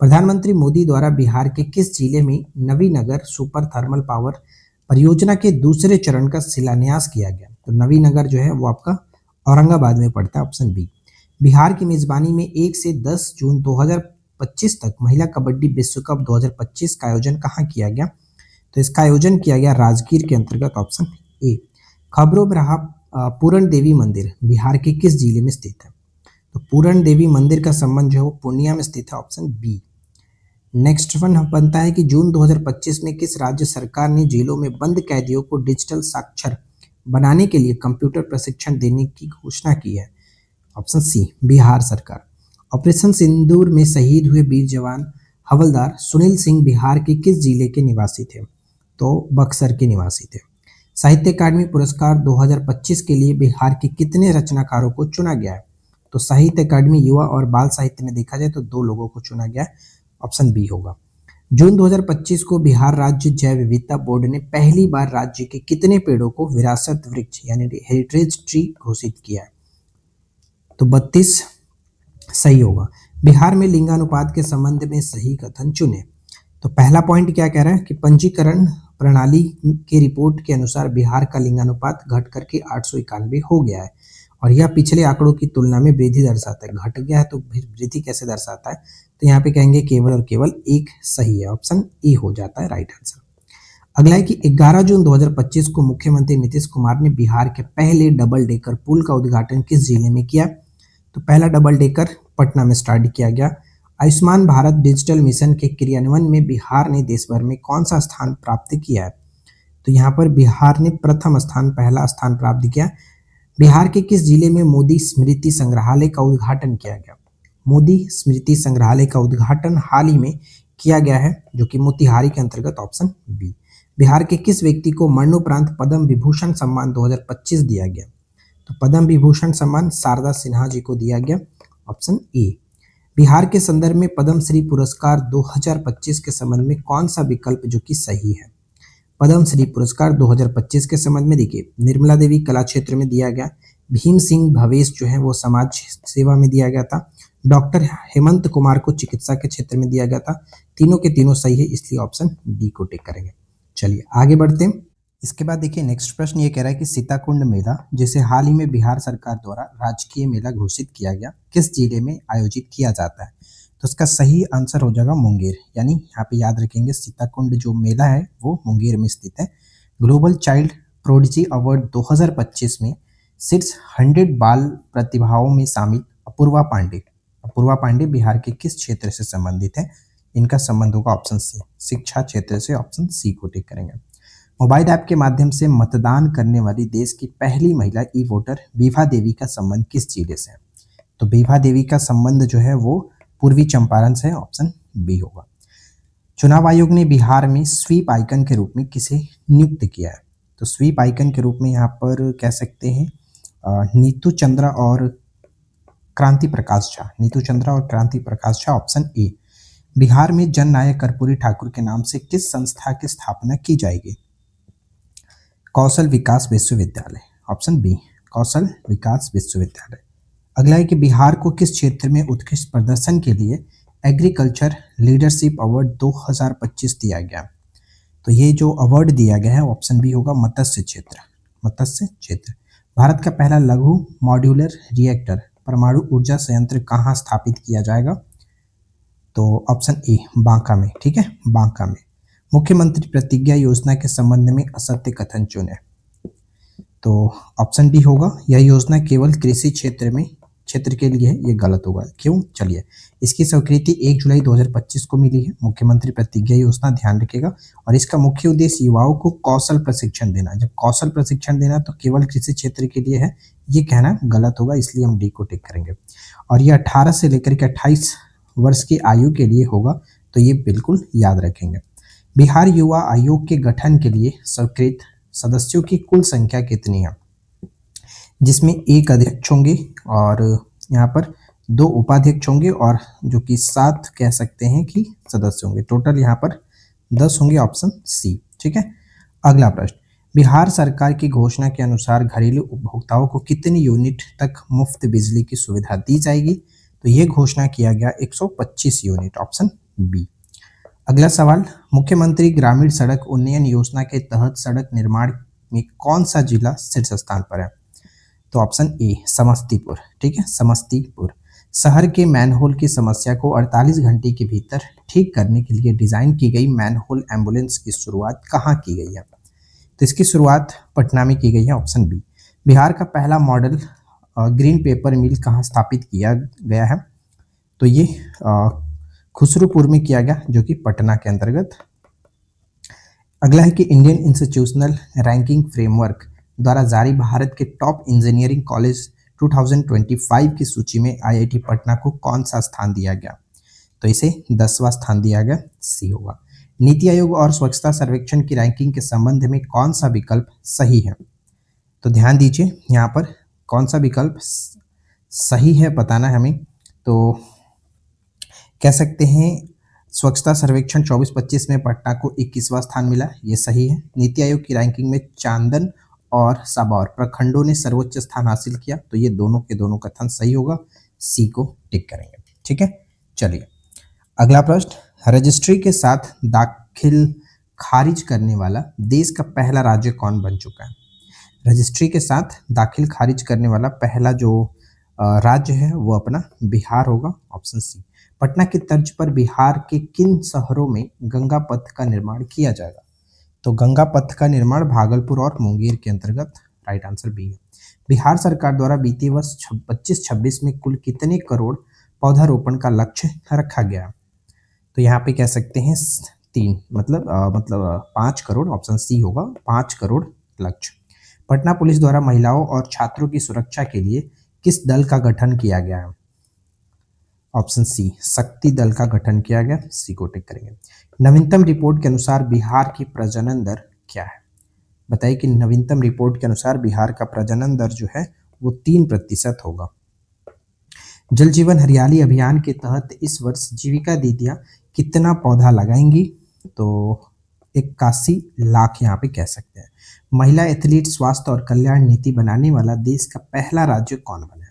प्रधानमंत्री मोदी द्वारा बिहार के किस जिले में नवीनगर सुपर थर्मल पावर परियोजना के दूसरे चरण का शिलान्यास किया गया? तो नवीनगर जो है वो आपका औरंगाबाद में पड़ता है, ऑप्शन बी। बिहार की मेजबानी में 1 से 10 जून 2025 तक महिला कबड्डी विश्व कप 2025 का आयोजन कहाँ किया गया? तो इसका आयोजन किया गया राजगीर के अंतर्गत, ऑप्शन ए। खबरों में रहा पूरण देवी मंदिर बिहार के किस जिले में स्थित है? तो पूरण देवी मंदिर का संबंध जो है वो पूर्णिया में स्थित है, ऑप्शन बी। नेक्स्ट वन बनता है कि जून 2025 में किस राज्य सरकार ने जेलों में बंद कैदियों को डिजिटल साक्षर बनाने के लिए कंप्यूटर प्रशिक्षण देने की घोषणा की है? ऑप्शन सी, बिहार सरकार। ऑपरेशन सिंदूर में शहीद हुए वीर जवान हवलदार सुनील सिंह बिहार के किस जिले के निवासी थे? तो बक्सर के निवासी थे। साहित्य अकादमी पुरस्कार 2025 के लिए बिहार के कितने रचनाकारों को चुना गया है? तो साहित्य अकादमी युवा और बाल साहित्य में देखा जाए तो 2 लोगों को चुना गया है, ऑप्शन बी होगा। जून 2025 को बिहार राज्य जैव विविधता बोर्ड ने पहली बार राज्य के कितने पेड़ों को विरासत वृक्ष यानी हेरिटेज ट्री घोषित किया है? तो 32 सही होगा। बिहार में लिंगानुपात के संबंध में सही कथन चुने। तो पहला पॉइंट क्या कह रहा है कि पंजीकरण प्रणाली की रिपोर्ट के अनुसार बिहार का लिंगानुपात घट करके 891 हो गया है और यह पिछले आंकड़ों की तुलना में वृद्धि दर्शाता है। घट गया है तो फिर वृद्धि कैसे दर्शाता है? तो यहाँ पे कहेंगे केवल और केवल एक सही है, ऑप्शन ए हो जाता है राइट आंसर। अगला है कि 11 जून 2025 को मुख्यमंत्री नीतीश कुमार ने बिहार के पहले डबल डेकर पुल का उद्घाटन किस जिले में किया? तो पहला डबल डेकर पटना में स्टार्ट किया गया। आयुष्मान भारत डिजिटल मिशन के क्रियान्वयन में बिहार ने देश भर में कौन सा स्थान प्राप्त किया है? तो यहाँ पर बिहार ने प्रथम स्थान, पहला स्थान प्राप्त किया। बिहार के किस जिले में मोदी स्मृति संग्रहालय का उद्घाटन किया गया? मोदी स्मृति संग्रहालय का उद्घाटन हाल ही में किया गया है, जो कि मोतिहारी के अंतर्गत, ऑप्शन बी। बिहार के किस व्यक्ति को मरणोपरांत पद्म विभूषण सम्मान 2025 दिया गया? तो पद्म विभूषण सम्मान शारदा सिन्हा जी को दिया गया, ऑप्शन ए। बिहार के संदर्भ में पद्म श्री पुरस्कार 2025 के संबंध में कौन सा विकल्प जो कि सही है? पद्म श्री पुरस्कार 2025 के संबंध में देखिए, निर्मला देवी कला क्षेत्र में दिया गया, भीम सिंह भवेश जो है वो समाज सेवा में दिया गया था, डॉक्टर हेमंत कुमार को चिकित्सा के क्षेत्र में दिया गया था। तीनों के तीनों सही है, इसलिए ऑप्शन डी को टिक करेंगे। चलिए आगे बढ़ते हैं। इसके बाद देखिए नेक्स्ट प्रश्न ये कह रहा है कि सीताकुंड मेला, जिसे हाल ही में बिहार सरकार द्वारा राजकीय मेला घोषित किया गया, किस जिले में आयोजित किया जाता है? तो इसका सही आंसर हो जाएगा मुंगेर। यानी यहाँ पे याद रखेंगे सीताकुंड जो मेला है वो मुंगेर में स्थित है। ग्लोबल चाइल्ड प्रोडिजी अवार्ड 2025 में शीर्ष 100 बाल प्रतिभाओं में शामिल अपूर्वा पांडे बिहार के किस क्षेत्र से संबंधित है? इनका संबंध होगा ऑप्शन सी, शिक्षा क्षेत्र से, ऑप्शन सी को टिक करेंगे। मोबाइल ऐप के माध्यम से मतदान करने वाली देश की पहली महिला ई वोटर विभा देवी का संबंध किस जिले से है? तो विभा देवी का संबंध जो है वो पूर्वी चंपारण से, ऑप्शन बी होगा। चुनाव आयोग ने बिहार में स्वीप आइकन के रूप में किसे नियुक्त किया है? तो स्वीप आइकन के रूप में यहाँ पर कह सकते हैं नीतू चंद्रा और क्रांति प्रकाश झा, ऑप्शन ए। बिहार में जननायक कर्पूरी ठाकुर के नाम से किस संस्था की स्थापना की जाएगी? कौशल विकास विश्वविद्यालय, ऑप्शन बी, कौशल विकास विश्वविद्यालय। अगला है कि बिहार को किस क्षेत्र में उत्कृष्ट प्रदर्शन के लिए एग्रीकल्चर लीडरशिप अवार्ड 2025 दिया गया? तो ये जो अवार्ड दिया गया है ऑप्शन बी होगा, मत्स्य क्षेत्र। भारत का पहला लघु मॉड्यूलर रिएक्टर परमाणु ऊर्जा संयंत्र कहाँ स्थापित किया जाएगा? तो ऑप्शन ए, बांका में। ठीक है, बांका में। मुख्यमंत्री प्रतिज्ञा योजना के संबंध में असत्य कथन चुने। तो ऑप्शन डी होगा, यह योजना केवल कृषि क्षेत्र के लिए है, ये गलत होगा। क्यों? चलिए, इसकी स्वीकृति 1 जुलाई 2025 को मिली है। मुख्यमंत्री प्रतिज्ञा योजना, ध्यान रखिएगा, और इसका मुख्य उद्देश्य युवाओं को कौशल प्रशिक्षण देना। जब कौशल प्रशिक्षण देना तो केवल कृषि क्षेत्र के लिए है, ये कहना गलत होगा, इसलिए हम डी को टिक करेंगे। और ये 18 से लेकर के 28 वर्ष की आयु के लिए होगा, तो ये बिल्कुल याद रखेंगे। बिहार युवा आयोग के गठन के लिए स्वीकृत सदस्यों की कुल संख्या कितनी है? जिसमें एक अध्यक्ष होंगे और यहाँ पर 2 उपाध्यक्ष होंगे और जो कि 7 कह सकते हैं कि सदस्य होंगे। टोटल यहाँ पर 10 होंगे, ऑप्शन सी। ठीक है, अगला प्रश्न, बिहार सरकार की घोषणा के अनुसार घरेलू उपभोक्ताओं को कितनी यूनिट तक मुफ्त बिजली की सुविधा दी जाएगी? तो ये घोषणा किया गया 125 यूनिट, ऑप्शन बी। अगला सवाल, मुख्यमंत्री ग्रामीण सड़क उन्नयन योजना के तहत सड़क निर्माण में कौन सा जिला शीर्ष स्थान पर है? तो ऑप्शन ए, समस्तीपुर। ठीक है, समस्तीपुर। शहर के मैनहोल की समस्या को 48 घंटे के भीतर ठीक करने के लिए डिजाइन की गई मैनहोल एम्बुलेंस की शुरुआत कहाँ की गई है? तो इसकी शुरुआत पटना में की गई है, ऑप्शन बी। बिहार का पहला मॉडल ग्रीन पेपर मिल कहाँ स्थापित किया गया है? तो ये खुसरूपुर में किया गया, जो कि पटना के अंतर्गत। अगला है कि इंडियन इंस्टीट्यूशनल रैंकिंग फ्रेमवर्क द्वारा जारी भारत के टॉप इंजीनियरिंग कॉलेज 2025 की सूची में IIT पटना को कौन सा स्थान दिया गया? तो इसे 10वां स्थान दिया गया, सी होगा। नीति आयोग और स्वच्छता सर्वेक्षण की रैंकिंग के संबंध में कौन सा विकल्प सही है? तो ध्यान दीजिए यहाँ पर कौन सा विकल्प सही है बताना है हमें। तो कह सकते हैं स्वच्छता सर्वेक्षण 24-25 में पटना को 21वां स्थान मिला, ये सही है। नीति आयोग की रैंकिंग में चांदन और साबौर प्रखंडों ने सर्वोच्च स्थान हासिल किया, तो ये दोनों के दोनों कथन सही होगा, सी को टिक करेंगे। ठीक है, चलिए अगला प्रश्न, रजिस्ट्री के साथ दाखिल खारिज करने वाला देश का पहला राज्य कौन बन चुका है? रजिस्ट्री के साथ दाखिल खारिज करने वाला पहला जो राज्य है वो अपना बिहार होगा, ऑप्शन सी। पटना की तर्ज पर बिहार के किन शहरों में गंगा पथ का निर्माण किया जाएगा? तो गंगा पथ का निर्माण भागलपुर और मुंगेर के अंतर्गत, राइट आंसर बी है। बिहार सरकार द्वारा बीते वर्ष 25-26 में कुल कितने करोड़ पौधारोपण का लक्ष्य रखा गया? तो यहाँ पे कह सकते हैं 3, मतलब 5 करोड़, ऑप्शन सी होगा, 5 करोड़ लक्ष्य। पटना पुलिस द्वारा महिलाओं और छात्रों की सुरक्षा के लिए किस दल का गठन किया गया है? ऑप्शन सी, शक्ति दल का गठन किया गया, सी को टिक करेंगे। नवीनतम रिपोर्ट के अनुसार बिहार की प्रजनन दर क्या है? बताइए कि नवीनतम रिपोर्ट के अनुसार बिहार का प्रजनन दर जो है वो 3% होगा। जल जीवन हरियाली अभियान के तहत इस वर्ष जीविका दीदियां कितना पौधा लगाएंगी? तो 81 लाख यहाँ पे कह सकते हैं। महिला एथलीट स्वास्थ्य और कल्याण नीति बनाने वाला देश का पहला राज्य कौन बना है?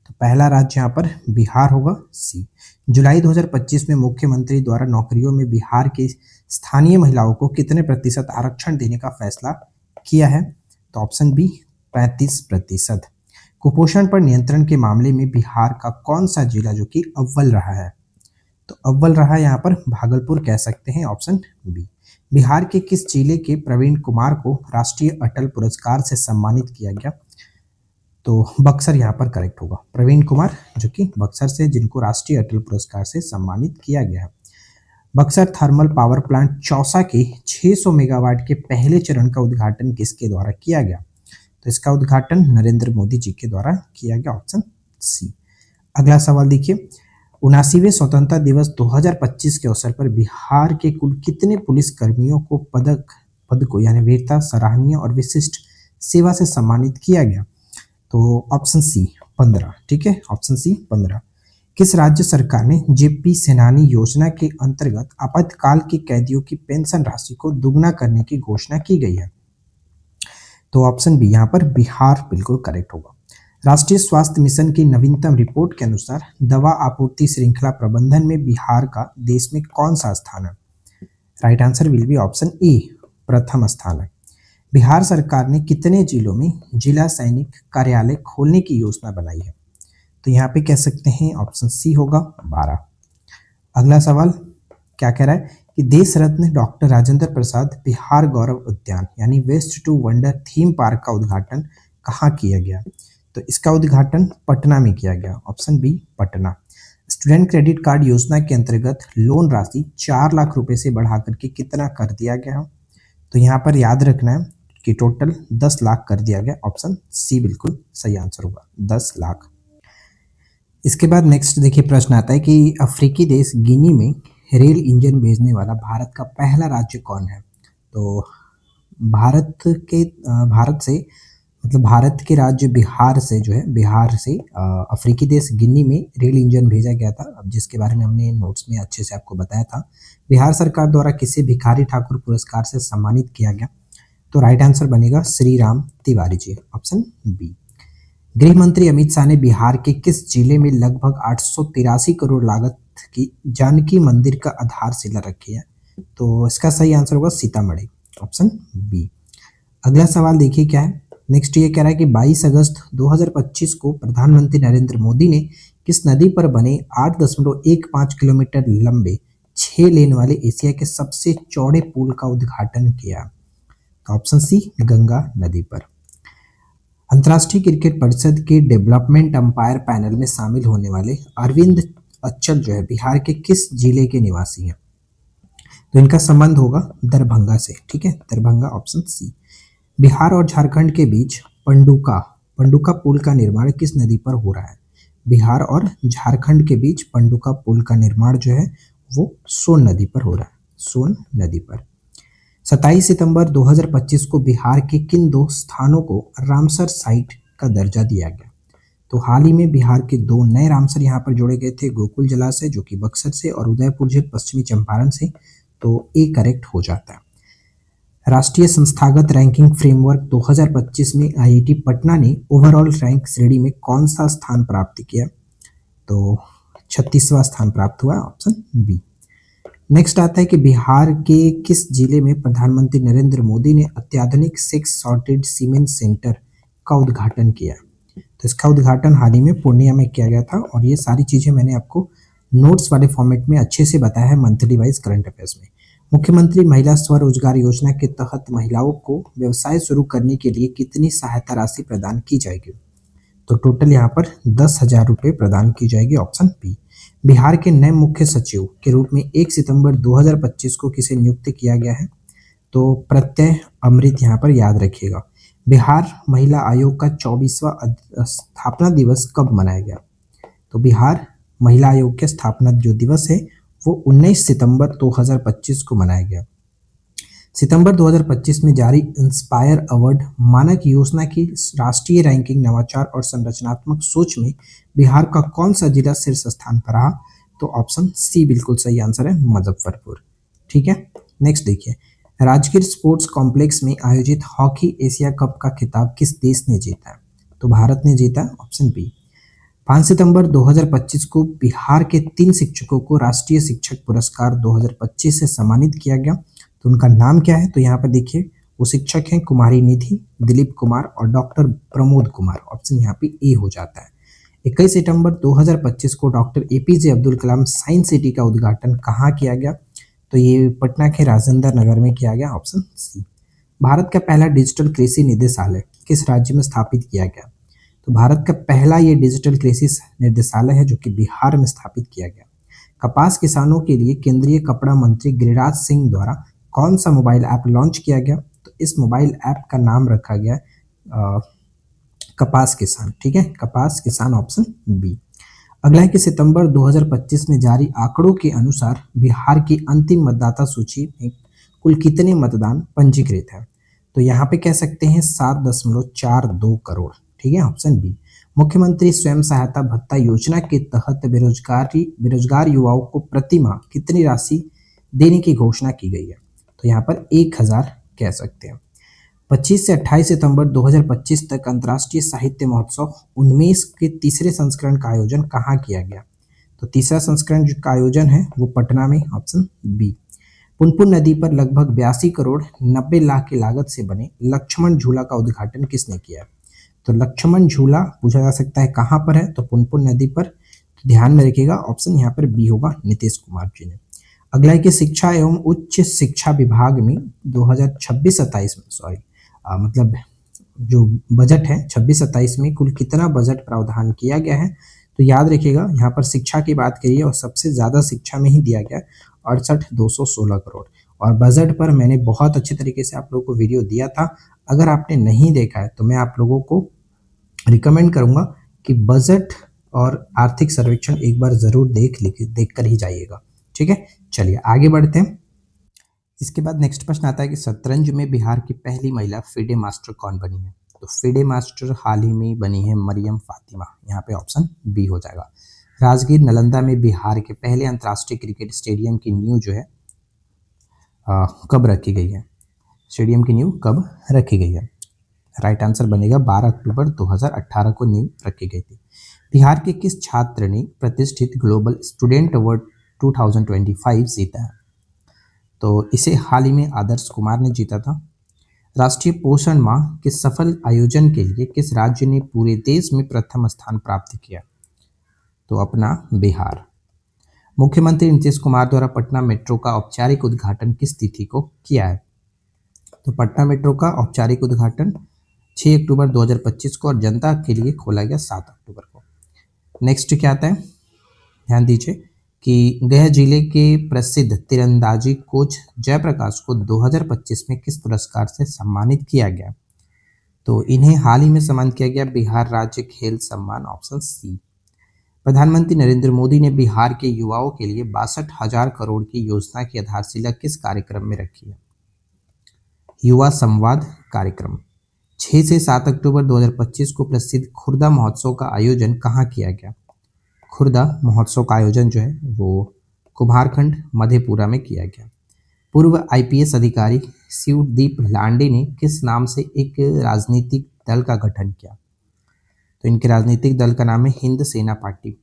तो पहला राज्य यहाँ पर बिहार होगा, सी। जुलाई 2025 में मुख्यमंत्री द्वारा नौकरियों में बिहार की स्थानीय महिलाओं को कितने प्रतिशत आरक्षण देने का फैसला किया है? तो ऑप्शन बी 35%। कुपोषण पर नियंत्रण के मामले में बिहार का कौन सा जिला जो कि अव्वल रहा है? तो अव्वल रहा यहाँ पर भागलपुर कह सकते हैं, ऑप्शन बी। बिहार के किस जिले के प्रवीण कुमार को राष्ट्रीय अटल पुरस्कार से सम्मानित किया गया? तो बक्सर यहाँ पर करेक्ट होगा। प्रवीण कुमार जो कि बक्सर से, जिनको राष्ट्रीय अटल पुरस्कार से सम्मानित किया गया है। Buxar thermal power plant Chausa के 600 मेगावाट के पहले चरण का उद्घाटन किसके द्वारा किया गया? तो इसका उद्घाटन नरेंद्र मोदी जी के द्वारा किया गया, ऑप्शन सी। अगला सवाल देखिए, 79वें स्वतंत्रता दिवस 2025 के अवसर पर बिहार के कुल कितने पुलिस कर्मियों को पदकों यानी वीरता, सराहनीय और विशिष्ट सेवा से सम्मानित किया गया? तो ऑप्शन सी 15, ठीक है, ऑप्शन सी 15। किस राज्य सरकार ने जेपी सेनानी योजना के अंतर्गत आपातकाल के कैदियों की पेंशन राशि को दुगना करने की घोषणा की गई है? तो ऑप्शन बी यहाँ पर बिहार बिल्कुल करेक्ट होगा। राष्ट्रीय स्वास्थ्य मिशन की नवीनतम रिपोर्ट के अनुसार दवा आपूर्ति श्रृंखला प्रबंधन में बिहार का देश में कौन सा स्थान है? Right answer will be option A, प्रथम स्थान है। बिहार सरकार ने कितने जिलों में जिला सैनिक कार्यालय खोलने की योजना बनाई है? तो यहाँ पे कह सकते हैं ऑप्शन सी होगा, 12। अगला सवाल क्या कह रहा है कि देश रत्न डॉक्टर राजेंद्र प्रसाद बिहार गौरव उद्यान यानी waste to wonder theme park का उद्घाटन कहाँ किया गया? तो इसका उद्घाटन पटना में किया गया, option B Patna. Student credit card योजना के अंतर्गत लोन राशि 4 लाख रुपए से बढ़ाकर के कितना कर दिया गया? तो यहाँ पर याद रखना है कि टोटल 10 लाख कर दिया गया, ऑप्शन सी बिल्कुल सही आंसर होगा, 10 लाख। इसके बाद नेक्स्ट देखिए प्रश्न आता है कि अफ्रीकी देश गिनी में रेल इंजन भेजने वाला भारत का पहला राज्य कौन है? तो भारत के राज्य बिहार से जो है, बिहार से अफ्रीकी देश गिनी में रेल इंजन भेजा गया था, अब जिसके बारे में हमने नोट्स में अच्छे से आपको बताया था। बिहार सरकार द्वारा किसे भिखारी ठाकुर पुरस्कार से सम्मानित किया गया? तो राइट आंसर बनेगा श्री राम तिवारी जी, ऑप्शन बी। गृह मंत्री अमित शाह ने बिहार के किस जिले में लगभग 883 करोड़ लागत की जानकी मंदिर का आधारशिला रखी है? तो इसका सही आंसर होगा सीतामढ़ी, ऑप्शन बी। अगला सवाल देखिए क्या है, नेक्स्ट ये कह रहा है कि 22 अगस्त 2025 को प्रधानमंत्री नरेंद्र मोदी ने किस नदी पर बने 8.15 किलोमीटर लंबे 6 लेन वाले एशिया के सबसे चौड़े पुल का उद्घाटन किया? तो ऑप्शन सी गंगा नदी पर। अंतर्राष्ट्रीय क्रिकेट परिषद के डेवलपमेंट अंपायर पैनल में शामिल होने वाले अरविंद अच्चल जो है बिहार के किस जिले के निवासी हैं? तो इनका संबंध होगा दरभंगा से, ठीक है, दरभंगा, ऑप्शन सी। बिहार और झारखंड के बीच पंडुका पुल का निर्माण किस नदी पर हो रहा है? बिहार और झारखंड के बीच पंडुका पुल का निर्माण जो है वो सोन नदी पर हो रहा है, सोन नदी पर। 27 सितंबर 2025 को बिहार के किन दो स्थानों को रामसर साइट का दर्जा दिया गया? तो हाल ही में बिहार के दो नए रामसर यहाँ पर जोड़े गए थे, गोकुल जलाशय जो कि बक्सर से और उदयपुर झील पश्चिमी चंपारण से। तो ए करेक्ट हो जाता है। राष्ट्रीय संस्थागत रैंकिंग फ्रेमवर्क 2025 में आईआईटी पटना ने ओवरऑल रैंक श्रेणी में कौन सा स्थान प्राप्त किया? तो 36वां स्थान प्राप्त हुआ, ऑप्शन बी। नेक्स्ट आता है कि बिहार के किस जिले में प्रधानमंत्री नरेंद्र मोदी ने अत्याधुनिक 6 सॉर्टेड सीमेंट सेंटर का उद्घाटन किया? तो इसका उद्घाटन हाल ही में पूर्णिया में किया गया था और ये सारी चीज़ें मैंने आपको नोट्स वाले फॉर्मेट में अच्छे से बताया है मंथली वाइज करंट अफेयर्स में। मुख्यमंत्री महिला स्वरोजगार योजना के तहत महिलाओं को व्यवसाय शुरू करने के लिए कितनी सहायता राशि प्रदान की जाएगी? तो टोटल यहाँ पर 10,000 रुपये प्रदान की जाएगी, ऑप्शन बी। बिहार के नए मुख्य सचिव के रूप में 1 सितंबर 2025 को किसे नियुक्त किया गया है? तो प्रत्यय अमृत यहाँ पर याद रखिएगा। बिहार महिला आयोग का 24वां स्थापना दिवस कब मनाया गया? तो बिहार महिला आयोग के स्थापना जो दिवस है वो 19 सितंबर 2025 को मनाया गया। सितंबर 2025 में जारी इंस्पायर अवार्ड मानक योजना की राष्ट्रीय रैंकिंग नवाचार और संरचनात्मक सोच में बिहार का कौन सा जिला शीर्ष स्थान पर रहा? तो ऑप्शन सी बिल्कुल सही आंसर है, मुजफ्फरपुर। ठीक है, नेक्स्ट देखिए, राजगीर स्पोर्ट्स कॉम्प्लेक्स में आयोजित हॉकी एशिया कप का खिताब किस देश ने जीता है? तो भारत ने जीता, ऑप्शन बी। 5 सितंबर 2025 को बिहार के 3 शिक्षकों को राष्ट्रीय शिक्षक पुरस्कार 2025 से सम्मानित किया गया। तो उनका नाम क्या है? तो यहाँ पर देखिए, वो शिक्षक हैं कुमारी निधि, दिलीप कुमार और डॉक्टर प्रमोद कुमार। ऑप्शन यहाँ पे ए हो जाता है। 21 सितंबर 2025 को doctor APJ Abdul Kalam science city का उद्घाटन कहाँ किया गया? तो ये पटना के राजेंद्र नगर में किया गया, ऑप्शन सी। भारत का पहला डिजिटल कृषि निदेशालय किस राज्य में स्थापित किया गया? तो भारत का पहला ये डिजिटल कृषि निर्देशालय है जो कि बिहार में स्थापित किया गया। कपास किसानों के लिए केंद्रीय कपड़ा मंत्री गिरिराज सिंह द्वारा कौन सा मोबाइल ऐप लॉन्च किया गया? तो इस मोबाइल ऐप का नाम रखा गया कपास किसान। ठीक है, कपास किसान, ऑप्शन बी। अगला है कि सितंबर 2025 में जारी आंकड़ों के अनुसार बिहार की अंतिम मतदाता सूची में कुल कितने मतदान पंजीकृत है? तो यहाँ पे कह सकते हैं 7.42 करोड़। ठीक है, ऑप्शन बी। मुख्यमंत्री स्वयं सहायता भत्ता योजना के तहत बेरोजगार युवाओं को प्रति माह कितनी राशि देने की घोषणा की गई है? तो यहाँ पर 1,000 कह सकते हैं। 25 से 28 सितंबर 2025 तक अंतर्राष्ट्रीय साहित्य महोत्सव 19 के तीसरे संस्करण का आयोजन कहाँ किया गया? तो तीसरा संस्करण का आयोजन है वो पटना में, ऑप्शन बी। पुनपुन नदी पर लगभग 82 करोड़ 90 लाख की लागत से बने लक्ष्मण झूला का उद्घाटन किसने किया? तो लक्ष्मण झूला पूछा जा सकता है कहाँ पर है? तो पुनपुन नदी पर। तो ध्यान में रखिएगा, ऑप्शन यहाँ पर बी होगा, नीतीश कुमार जी ने। अगला है कि शिक्षा एवं उच्च शिक्षा विभाग में 2026-27 में मतलब जो बजट है 26-27 में कुल कितना बजट प्रावधान किया गया है? तो याद रखिएगा, यहाँ पर शिक्षा की बात करिए और सबसे ज़्यादा शिक्षा में ही दिया गया 68,216 करोड़। और बजट पर मैंने बहुत अच्छे तरीके से आप लोगों को वीडियो दिया था। अगर आपने नहीं देखा है तो मैं आप लोगों को रिकमेंड करूंगा कि बजट और आर्थिक सर्वेक्षण एक बार जरूर देख कर ही जाइएगा। ठीक है, चलिए आगे बढ़ते हैं। इसके बाद नेक्स्ट प्रश्न आता है कि शतरंज में बिहार की पहली महिला फिडे मास्टर कौन बनी है? तो फिडे मास्टर हाल ही में बनी है मरियम फातिमा। यहाँ पे ऑप्शन बी हो जाएगा। राजगीर नालंदा में बिहार के पहले अंतर्राष्ट्रीय क्रिकेट स्टेडियम की नींव जो है कब रखी गई है? स्टेडियम की नींव कब रखी गई है? राइट आंसर बनेगा 12 अक्टूबर 2018 को नींव रखी गई थी। बिहार के किस छात्र ने प्रतिष्ठित ग्लोबल स्टूडेंट अवार्ड 2025 जीता है? तो इसे हाल ही में आदर्श कुमार ने जीता था। राष्ट्रीय पोषण माह के सफल आयोजन के लिए किस राज्य ने पूरे देश में प्रथम स्थान प्राप्त किया? तो अपना बिहार। मुख्यमंत्री नीतीश कुमार द्वारा पटना मेट्रो का औपचारिक उद्घाटन किस तिथि को किया है? तो पटना मेट्रो का औपचारिक उद्घाटन 6 अक्टूबर 2025 को और जनता के लिए खोला गया 7 अक्टूबर को। नेक्स्ट क्या आता है, ध्यान दीजिए कि गया जिले के प्रसिद्ध तीरंदाजी कोच जयप्रकाश को 2025 में किस पुरस्कार से सम्मानित किया गया? तो इन्हें हाल ही में सम्मानित किया गया बिहार राज्य खेल सम्मान, ऑप्शन सी। प्रधानमंत्री नरेंद्र मोदी ने बिहार के युवाओं के लिए 62,000 करोड़ की योजना की आधारशिला किस कार्यक्रम में रखी है? युवा संवाद कार्यक्रम। 6 से 7 अक्टूबर 2025 को प्रसिद्ध खुर्दा महोत्सव का आयोजन कहाँ किया गया? खुर्दा महोत्सव का आयोजन जो है वो कुमारखंड मधेपुरा में किया गया। पूर्व आईपीएस अधिकारी शिवदीप लांडे ने किस नाम से एक राजनीतिक दल का गठन किया? तो इनके राजनीतिक दल का नाम है हिंद सेना पार्टी।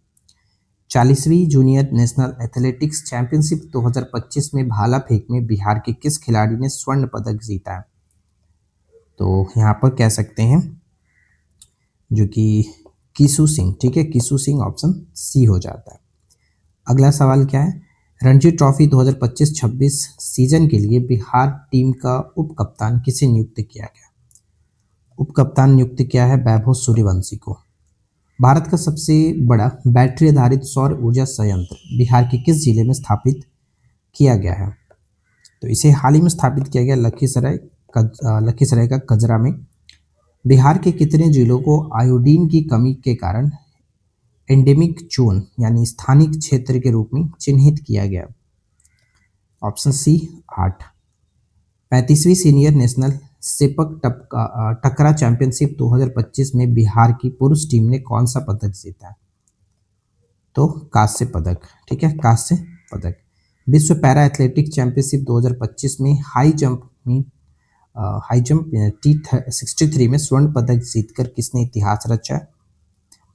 40वीं जूनियर नेशनल एथलेटिक्स चैंपियनशिप 2025 में भाला फेंक में बिहार के किस खिलाड़ी ने स्वर्ण पदक जीता है? तो यहाँ पर कह सकते हैं जो कि किशु सिंह। ठीक है, किशु सिंह ऑप्शन सी हो जाता है। अगला सवाल क्या है? रणजी ट्रॉफी 2025-26 सीजन के लिए बिहार टीम का उप कप्तान किसे नियुक्त किया गया? उप कप्तान नियुक्त किया है वैभव सूर्यवंशी को। भारत का सबसे बड़ा बैटरी आधारित सौर ऊर्जा संयंत्र बिहार के किस जिले में स्थापित किया गया है? तो इसे हाल ही में स्थापित किया गया लखीसराय का कजरा में। बिहार के कितने जिलों को आयोडीन की कमी के कारण एंडेमिक जोन यानी स्थानिक क्षेत्र के रूप में चिन्हित किया गया? Option C 8। 35वीं senior national sepak takraw championship 2025 में बिहार की पुरुष टीम ने कौन सा पदक जीता है? तो कांस्य पदक। ठीक है, कांस्य पदक। विश्व पैरा एथलेटिक चैंपियनशिप 2025 में हाई जंप T63 में स्वर्ण पदक जीतकर किसने इतिहास रचा?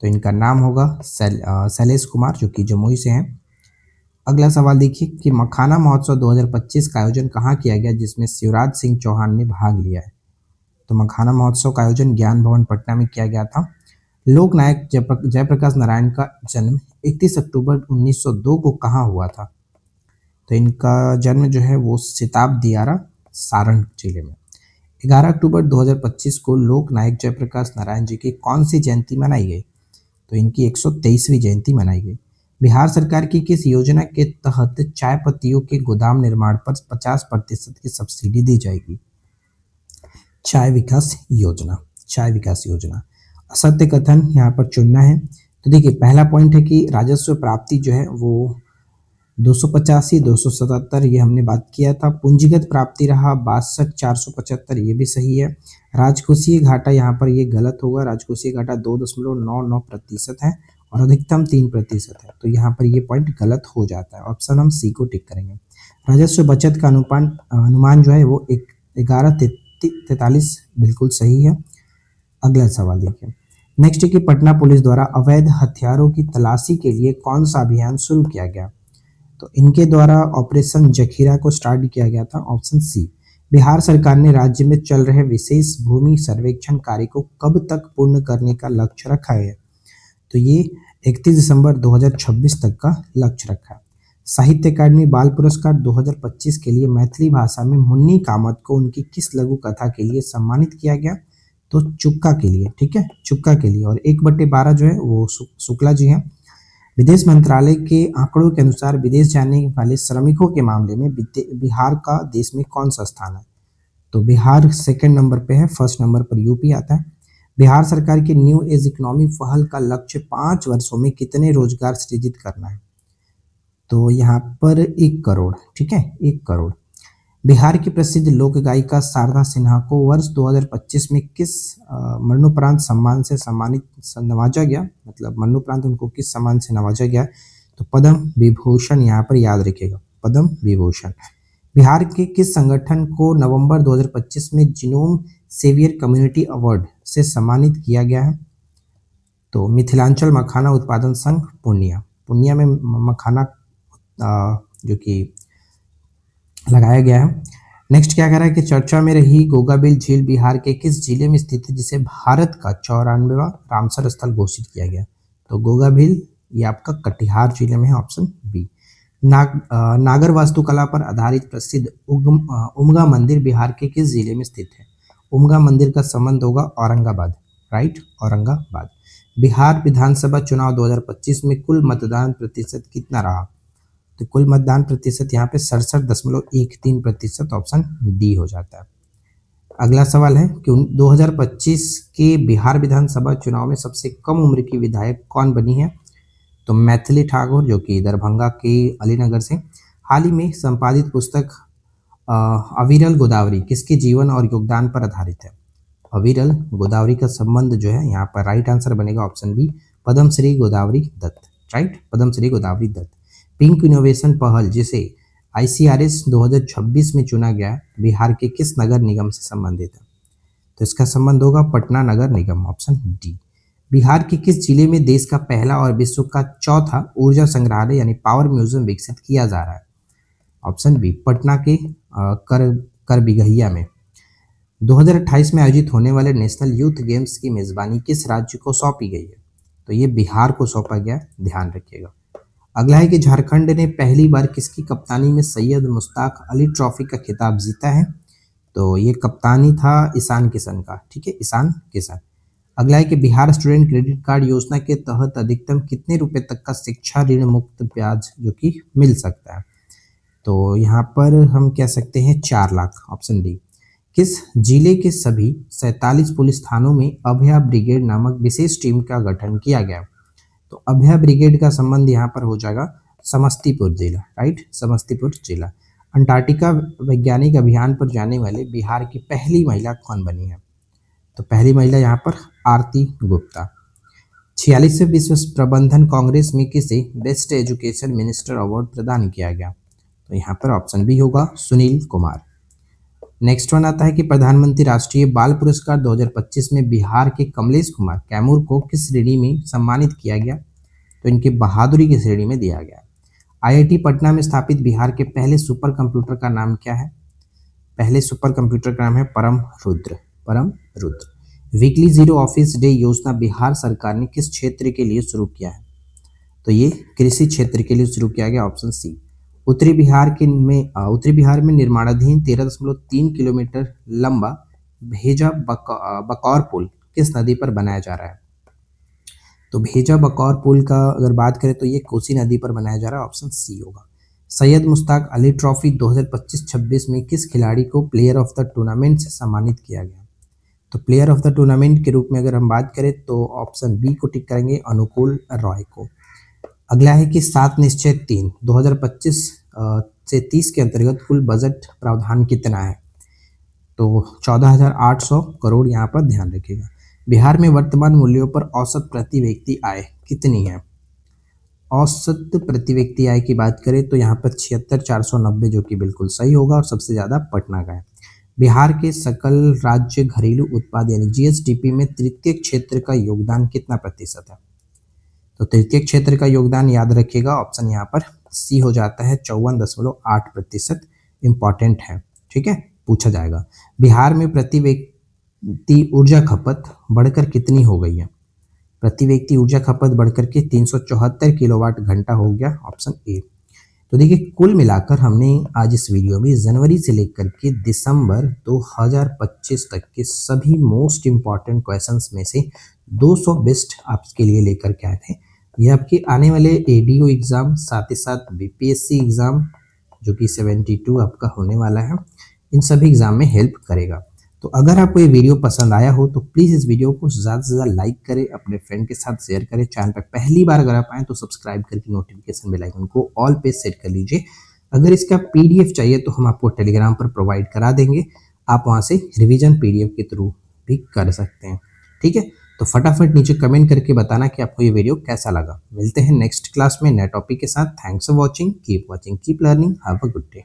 तो इनका नाम होगा शैलेश कुमार, जो कि जमुई से हैं। अगला सवाल देखिए कि मखाना महोत्सव 2025 का आयोजन कहाँ किया गया जिसमें शिवराज सिंह चौहान ने भाग लिया है? तो मखाना महोत्सव का आयोजन ज्ञान भवन पटना में किया गया था। लोक नायक जयप्रकाश नारायण का जन्म 31 अक्टूबर 1902 को कहाँ हुआ था? तो इनका जन्म जो है वो सिताब दियारा सारण जिले में। 11 अक्टूबर 2025 को लोक नायक जयप्रकाश नारायण जी की कौन सी जयंती मनाई गई? तो इनकी 123वीं जयंती मनाई गई। बिहार सरकार की किस योजना के तहत चाय पत्तियों के गोदाम निर्माण पर 50% की सब्सिडी दी जाएगी? चाय विकास योजना। चाय विकास योजना। असत्य कथन यहाँ पर चुनना है। तो देखिए, पहला पॉइंट है कि राजस्व प्राप्ति जो है वो 285, 277 ये हमने बात किया था। पूंजीगत प्राप्ति रहा 62, 475 ये भी सही है। राजकोषीय घाटा यहाँ पर ये गलत होगा। राजकोषीय घाटा 2.99% है और अधिकतम 3% है, तो यहाँ पर ये पॉइंट गलत हो जाता है। ऑप्शन हम सी को टिक करेंगे। राजस्व बचत का अनुमान जो है वो 1143 बिल्कुल सही है। अगला सवाल देखिए। नेक्स्ट है कि पटना पुलिस द्वारा अवैध हथियारों की तलाशी के लिए कौन सा अभियान शुरू किया गया? तो इनके द्वारा ऑपरेशन जखीरा को स्टार्ट किया गया था। Option C. बिहार सरकार ने राज्य में चल रहे विशेष भूमि सर्वेक्षण कार्य को कब तक पूर्ण करने का लक्ष्य रखा है? तो ये 31 दिसंबर 2026 तक का लक्ष्य रखा है। साहित्य अकादमी बाल पुरस्कार 2025 के लिए मैथिली भाषा में मुन्नी कामत को उनकी किस लघु कथा के लिए सम्मानित किया गया? तो चुक्का के लिए। ठीक है, चुक्का के लिए। और 1/12 जो है वो शुक्ला जी हैं। विदेश मंत्रालय के आंकड़ों के अनुसार विदेश जाने वाले श्रमिकों के मामले में बिहार का देश में कौन सा स्थान है? तो बिहार सेकंड नंबर पे है, फर्स्ट नंबर पर यूपी आता है। बिहार सरकार के न्यू एज इकोनॉमी पहल का लक्ष्य 5 वर्षों में कितने रोजगार सृजित करना है? तो यहाँ पर 1 करोड़। ठीक है, 1 करोड़। बिहार की प्रसिद्ध लोक गायिका शारदा सिन्हा को वर्ष 2025 में किस मरणोपरांत सम्मान से नवाजा गया? मतलब मरणोपरांत उनको किस सम्मान से नवाजा गया? तो पद्म विभूषण यहाँ पर याद रखिएगा, पद्म विभूषण। बिहार के किस संगठन को नवंबर 2025 में जिनोम सेवियर कम्युनिटी अवार्ड से सम्मानित किया गया है? तो मिथिलांचल मखाना उत्पादन संघ पूर्णिया में मखाना जो कि लगाया गया है। नेक्स्ट क्या कह रहा है कि चर्चा में रही गोगाबिल झील बिहार के किस जिले में स्थित है जिसे भारत का 94वां रामसर स्थल घोषित किया गया? तो गोगाबिल ये आपका कटिहार जिले में है। Option B. नागर वास्तुकला पर आधारित प्रसिद्ध उमगा मंदिर बिहार के किस जिले में स्थित है? उमगा मंदिर का संबंध होगा औरंगाबाद, राइट, औरंगाबाद। बिहार विधानसभा चुनाव 2025 में कुल मतदान प्रतिशत कितना रहा? तो कुल मतदान प्रतिशत यहाँ पे 67.13%। ऑप्शन डी हो जाता है। अगला सवाल है कि 2025 के बिहार विधानसभा चुनाव में सबसे कम उम्र की विधायक कौन बनी है? तो मैथिली ठाकुर जो कि दरभंगा के अलीनगर से, हाल ही में संपादित पुस्तक अविरल गोदावरी किसके जीवन और योगदान पर आधारित है? अविरल गोदावरी का संबंध जो है यहाँ पर राइट आंसर बनेगा option B, Padmashri Godavari Dutt. Right, Padmashri Godavari Dutt. Pink innovation पहल जिसे ICRS 2026 में चुना गया, बिहार के किस नगर निगम से संबंधित है? तो इसका संबंध होगा पटना नगर निगम, ऑप्शन डी। बिहार के किस जिले में देश का पहला और विश्व का चौथा ऊर्जा संग्रहालय यानी पावर म्यूजियम विकसित किया जा रहा है? ऑप्शन बी, पटना के कर बिगहिया में। 2028 में आयोजित होने वाले नेशनल यूथ गेम्स की मेजबानी किस राज्य को सौंपी गई है? तो ये बिहार को सौंपा गया, ध्यान रखिएगा। अगला है कि झारखंड ने पहली बार किसकी कप्तानी में सैयद मुश्ताक अली ट्रॉफी का खिताब जीता है? तो ये कप्तानी था ईशान किशन का। ठीक है, ईशान किशन। अगला है कि बिहार स्टूडेंट क्रेडिट कार्ड योजना के तहत अधिकतम कितने रुपए तक का शिक्षा ऋण मुक्त ब्याज जो कि मिल सकता है? तो यहाँ पर हम कह सकते हैं 4 लाख, ऑप्शन डी। किस जिले के सभी 47 पुलिस थानों में अभया ब्रिगेड नामक विशेष टीम का गठन किया गया? तो अभया ब्रिगेड का संबंध यहाँ पर हो जाएगा समस्तीपुर जिला। राइट, समस्तीपुर जिला। अंटार्कटिका वैज्ञानिक अभियान पर जाने वाले बिहार की पहली महिला कौन बनी है? तो पहली महिला यहाँ पर आरती गुप्ता। 46वें विश्व प्रबंधन कांग्रेस में किसे बेस्ट एजुकेशन मिनिस्टर अवार्ड प्रदान किया गया? तो यहाँ पर ऑप्शन बी होगा सुनील कुमार। नेक्स्ट वन आता है कि प्रधानमंत्री राष्ट्रीय बाल पुरस्कार 2025 में बिहार के कमलेश कुमार कैमूर को किस श्रेणी में सम्मानित किया गया? तो इनकी बहादुरी की श्रेणी में दिया गया। IIT पटना में स्थापित बिहार के पहले सुपर कंप्यूटर का नाम क्या है? पहले सुपर कंप्यूटर का नाम है परम रुद्र, परम Rudra. Weekly zero office day योजना बिहार सरकार ने किस क्षेत्र के लिए शुरू किया है? तो ये कृषि क्षेत्र के लिए शुरू किया गया, ऑप्शन सी। उत्तरी बिहार में निर्माणाधीन 13.3 किलोमीटर लंबा भेजा बकौर पुल किस नदी पर बनाया जा रहा है? तो भेजा बकौर पुल का अगर बात करें तो ये कोसी नदी पर बनाया जा रहा है, ऑप्शन सी होगा। सैयद मुश्ताक अली ट्रॉफी 2025-26 में किस खिलाड़ी को प्लेयर ऑफ द टूर्नामेंट से सम्मानित किया गया? तो प्लेयर ऑफ द टूर्नामेंट के रूप में अगर हम बात करें तो ऑप्शन बी को टिक करेंगे, अनुकूल रॉय को। अगला है कि 7 निश्चय 3 2025 से 30 के अंतर्गत कुल बजट प्रावधान कितना है? तो 14,800 करोड़ यहाँ पर ध्यान रखिएगा। बिहार में वर्तमान मूल्यों पर औसत प्रति व्यक्ति आय कितनी है? औसत प्रति व्यक्ति आय की बात करें तो यहाँ पर 76,490 जो कि बिल्कुल सही होगा और सबसे ज़्यादा पटना का है। बिहार के सकल राज्य घरेलू उत्पाद यानी GSDP में तृतीय क्षेत्र का योगदान कितना प्रतिशत है? तो तृतीय क्षेत्र का योगदान याद रखिएगा, ऑप्शन यहाँ पर सी हो जाता है 54.8%। इंपॉर्टेंट है, ठीक है, पूछा जाएगा। बिहार में प्रति व्यक्ति ऊर्जा खपत बढ़कर कितनी हो गई है? प्रति व्यक्ति ऊर्जा खपत बढ़कर के 374 किलोवाट घंटा हो गया, ऑप्शन ए। तो देखिए कुल मिलाकर हमने आज इस वीडियो में जनवरी से लेकर के दिसंबर 2025 तक के सभी मोस्ट इम्पॉर्टेंट क्वेश्चंस में से 200 बेस्ट आपके लिए लेकर के आए थे। ये आपके आने वाले ADO एग्ज़ाम, साथ ही साथ BPSC एग्ज़ाम जो कि 72 आपका होने वाला है, इन सभी एग्ज़ाम में हेल्प करेगा। तो अगर आपको ये वीडियो पसंद आया हो तो प्लीज़ इस वीडियो को ज़्यादा से ज़्यादा लाइक करें, अपने फ्रेंड के साथ शेयर करें। चैनल पर पहली बार अगर आप आएँ तो सब्सक्राइब करके नोटिफिकेशन बेल आइकन को ऑल पे सेट कर लीजिए। अगर इसका PDF चाहिए तो हम आपको टेलीग्राम पर प्रोवाइड करा देंगे, आप वहाँ से रिविजन PDF के थ्रू भी कर सकते हैं, ठीक है। तो फटाफट नीचे कमेंट करके बताना कि आपको ये वीडियो कैसा लगा। मिलते हैं नेक्स्ट क्लास में नए टॉपिक के साथ। Thanks for watching, keep learning, have a good day.